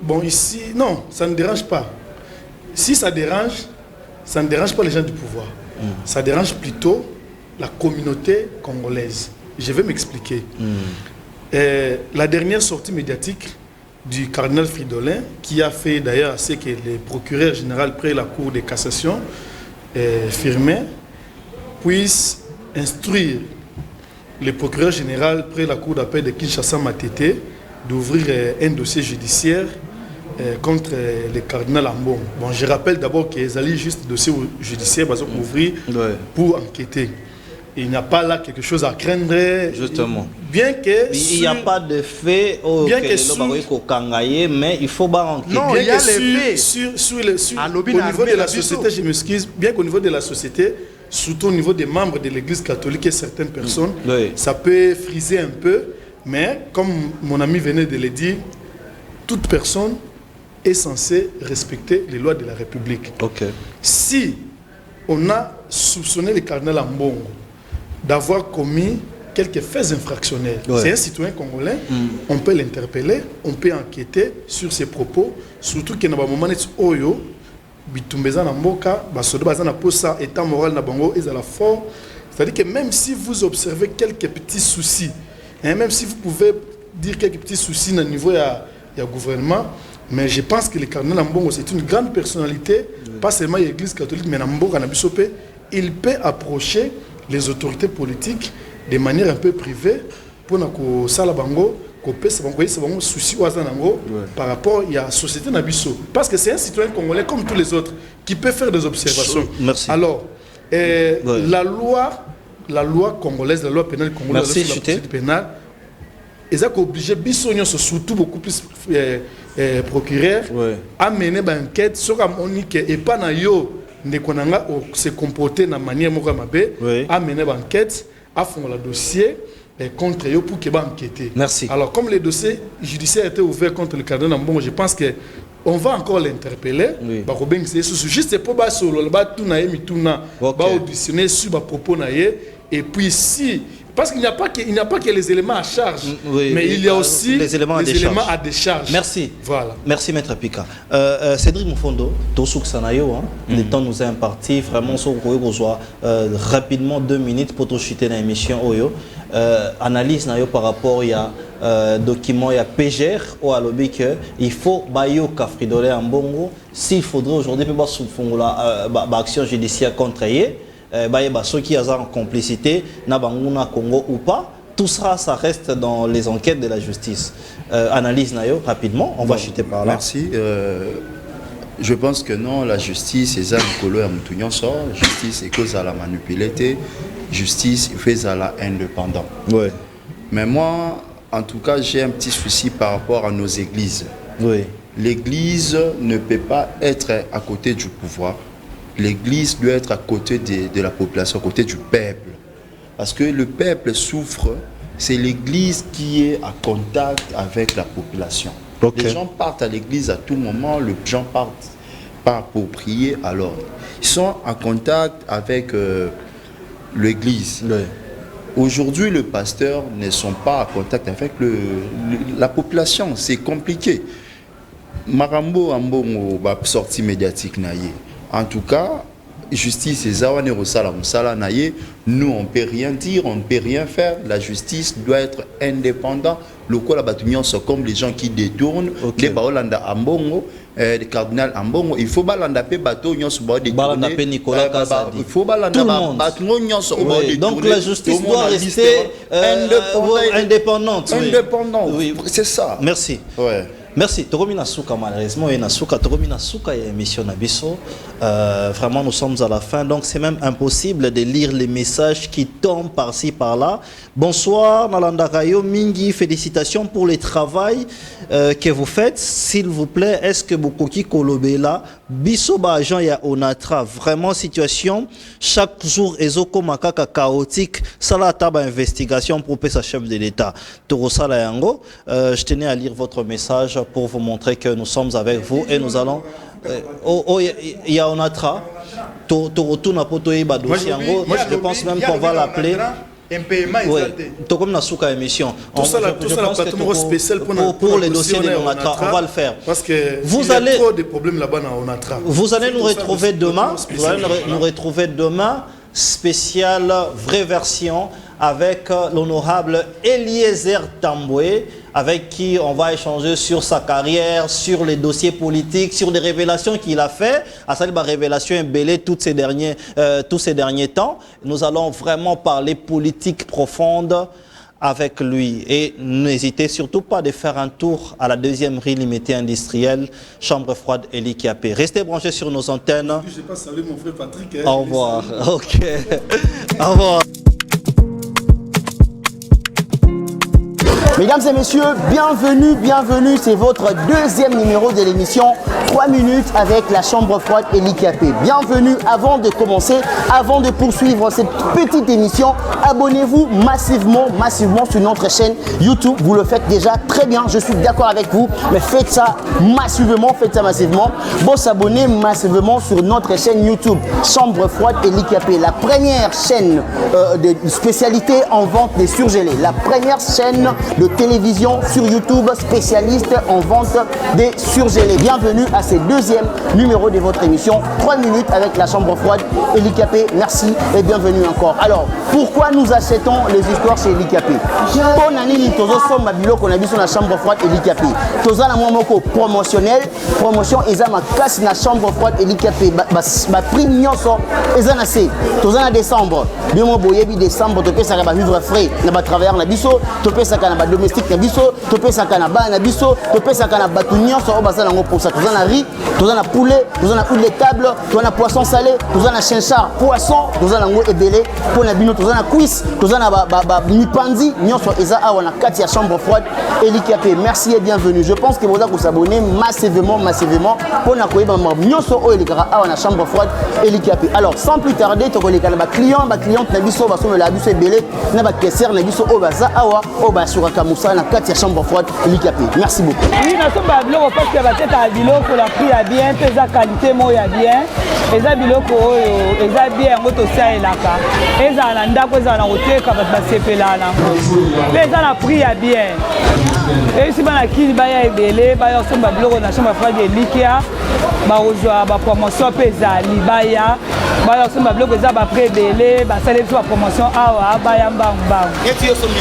[SPEAKER 4] Bon, ici, non, ça ne dérange pas. Si ça dérange, ça ne dérange pas les gens du pouvoir. Ça dérange plutôt la communauté congolaise. Je vais m'expliquer. La dernière sortie médiatique du cardinal Fridolin, qui a fait d'ailleurs ce que le procureur général près la Cour de cassation, Firmin, puisse instruire le procureur général près la cour d'appel de Kinshasa Matete d'ouvrir un dossier judiciaire contre le cardinal Mbongo. Bon, je rappelle d'abord qu'ils allaient juste dossier judiciaire ouvrir pour enquêter. Il n'y a pas là quelque chose à craindre.
[SPEAKER 2] Justement.
[SPEAKER 4] Bien que
[SPEAKER 2] il n'y a pas de fait
[SPEAKER 4] bien que
[SPEAKER 2] mais il faut pas enquêter.
[SPEAKER 4] Non, il y a les faits au niveau de la société, je m'excuse, bien qu'au niveau de la société, surtout au niveau des membres de l'église catholique et certaines personnes, ça peut friser un peu, mais comme mon ami venait de le dire, toute personne est censée respecter les lois de la République. Si on a soupçonné le cardinal Mbongo d'avoir commis quelques faits infractionnels, c'est un citoyen congolais, on peut l'interpeller, on peut enquêter sur ses propos, surtout qu'il y a un moment où bitumbeza na mboka basodo baza na posa état moral na bango est à la fort, c'est-à-dire que même si vous observez quelques petits soucis, même si vous pouvez dire quelques petits soucis au niveau du gouvernement, mais je pense que le cardinal Mbongo c'est une grande personnalité, pas seulement l'église catholique mais na mboka na bisope, il peut approcher les autorités politiques de manière un peu privée pour na ko sala bango souci par rapport à la société Nabiso. Parce que c'est un citoyen congolais comme tous les autres qui peut faire des observations.
[SPEAKER 2] Merci.
[SPEAKER 4] Alors, la loi congolaise, la loi pénale congolaise, la procédure pénale, ils ont obligé, surtout beaucoup plus procureur, à mener une enquête sur la monique et pas na yo se comporter de manière à mener une enquête, à faire le dossier contre eux pour qu'ils enquêter.
[SPEAKER 2] Merci.
[SPEAKER 4] Alors, comme les dossiers judiciaires étaient ouverts contre le cardinal Mbongo, je pense que on va encore l'interpeller.
[SPEAKER 1] Oui.
[SPEAKER 4] Juste pour auditionner sur les propos. Et puis si, parce qu'il n'y a pas que les éléments à charge, mais il y a aussi
[SPEAKER 1] les éléments à
[SPEAKER 4] décharge.
[SPEAKER 1] Merci.
[SPEAKER 4] Voilà.
[SPEAKER 1] Merci Maître Pika. Cédric Moufondo, le temps nous est imparti. Vraiment, rapidement 2 minutes pour chuter dans l'émission. Analyse par rapport à document, il y a PGR ou à l'obé que il faut bailler au Cafridolé en Bongo. S'il faudrait aujourd'hui faire action judiciaire contre ceux qui sont en complicité, Nabanguna Congo ou pas, tout ça, ça reste dans les enquêtes de la justice. Analyse Nayo, rapidement, on va chuter par là.
[SPEAKER 6] Merci. Je pense que non, la justice, c'est ça, Nicolas Amoutounion sort, justice, c'est cause à la manipulité, justice, fait à la indépendant.
[SPEAKER 1] Ouais.
[SPEAKER 6] Mais moi, en tout cas, j'ai un petit souci par rapport à nos églises.
[SPEAKER 1] Oui.
[SPEAKER 6] L'église ne peut pas être à côté du pouvoir. L'église doit être à côté de la population, à côté du peuple. Parce que le peuple souffre, c'est l'église qui est en contact avec la population. Okay. Les gens partent à l'église à tout moment, les gens partent pour prier, alors ils sont en contact avec l'église. Oui. Aujourd'hui, les pasteurs ne sont pas en contact avec la population, c'est compliqué. Marambo Ambongo va sortie médiatique naïe. En tout cas, justice et Zawane Rosala Moussala naïe, nous on ne peut rien dire, on ne peut rien faire. La justice doit être indépendante. Le quoi la batunion sont comme les gens qui détournent. Les Baolanda Ambongo, le cardinal Ambongo, il faut balanda pe bateau nyon se détourner.
[SPEAKER 1] Balanda pe Nicolas Kazadi.
[SPEAKER 6] Il faut balanda bateau nyon se détourner.
[SPEAKER 1] Donc la justice doit rester indépendante.
[SPEAKER 6] Indépendante. Oui, c'est ça.
[SPEAKER 1] Merci.
[SPEAKER 6] Ouais.
[SPEAKER 1] Merci. Toromina Souka, malheureusement, il y a Toromina Souka, il y a émission Nabiso. Vraiment, nous sommes à la fin, donc c'est même impossible de lire les messages qui tombent par-ci, par-là. Bonsoir, Nalanda Rayo, Mingi, félicitations pour le travail que vous faites. S'il vous plaît, est-ce que Bokoki Kolobela, Bisoba agent ya Onatra, vraiment situation, chaque jour, Ezoko Makaka chaotique, ça la table investigation pour sa chef de l'État. Torosala Yango, je tenais à lire votre message pour vous montrer que nous sommes avec vous et nous allons. Il y a Onatra, je pense même qu'on va l'appeler. Oui, comme la souka émission. Pour les dossiers de l'Onatra, on va le faire.
[SPEAKER 4] Parce que
[SPEAKER 1] vous allez
[SPEAKER 4] trop de problèmes là-bas dans Onatra.
[SPEAKER 1] Vous allez nous retrouver demain. Vous allez nous retrouver demain. Spéciale vraie version avec l'honorable Eliezer Tamboué, avec qui on va échanger sur sa carrière, sur les dossiers politiques, sur les révélations qu'il a fait. À ça, la révélation est belle tous ces derniers temps. Nous allons vraiment parler politique profonde avec lui. Et n'hésitez surtout pas de faire un tour à la 2e rue limitée industrielle, chambre froide Eli Kiapé. Restez branchés sur nos antennes.
[SPEAKER 4] Je n'ai pas salué mon frère Patrick.
[SPEAKER 1] Au revoir. Ok. Au revoir.
[SPEAKER 7] Mesdames et messieurs, bienvenue, c'est votre 2e numéro de l'émission 3 minutes avec la chambre froide Eli Kiapé. Bienvenue, avant de commencer, avant de poursuivre cette petite émission, abonnez-vous massivement sur notre chaîne YouTube. Vous le faites déjà très bien, je suis d'accord avec vous, mais faites ça massivement. Bon, s'abonner massivement sur notre chaîne YouTube, chambre froide Eli Kiapé, la première chaîne de spécialité en vente des surgelés, la première chaîne de télévision sur YouTube spécialiste en vente des surgelés. Bienvenue à ce 2e numéro de votre émission 3 minutes avec la chambre froide Eli Kiapé. Merci et bienvenue encore. Alors, pourquoi nous achetons les histoires chez Eli Kiapé? Pour nani tozo somba biloko na biso na chambre froide Eli Kiapé. Toza na moko promotionnel, promotion eza makasi na chambre froide Eli Kiapé. Ba prix nyonso eza na se. Toza na décembre. Bimo boyebi décembre to pesa ba vivre frais na ba travailleur na biso, to pesa ka na ba domestique na biso, to pesa ka na ba na biso, to pesa ka na ba nyonso o basala ngo pour ça. Toza na riz, toza na poulet, toza na huile de table, toza na poisson salé, toza na chinchard, poisson, toza na ngo ebele, pour na bino toza na
[SPEAKER 1] cuisse toza na mipanzi nyonso eza awa na kati ya chambre froide Elikiapé. Merci et bienvenue. Je pense que vous allez vous abonner massivement pour na koyeba nyonso o elikara awa na chambre froide Elikiapé. Alors sans plus tarder to koleka na cliente na biso baso la biso ebele na ba caissière na biso o baza awa o ba suraka musa na kati ya chambre froide Elikiapé. Merci beaucoup.
[SPEAKER 8] Oui, na somba biloko parce que ba teta biloko la prix ya bien, pesa qualité mo ya bien. Eza biloko oyo eza bien ngoto sia elaka. Eza na ndako eza na hoteka ba sepela na ngo. Eza na prix ya bien. Et si bana kini baya ebele baya somba biloko na chambre froide Elikia ba ozwa ba promotion pesa libaya baya somba biloko eza ba prix ebele ba sale ba promotion awa baya mbang.
[SPEAKER 1] Et yo sombi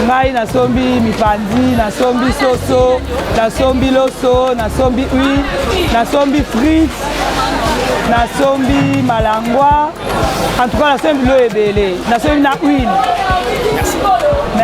[SPEAKER 8] ngai na sombi mipanzi na sombi soso na sombi loso na sombi huile na sombi frites na sombi malangwa en tout cas na sombi lo ebele na sombi na huile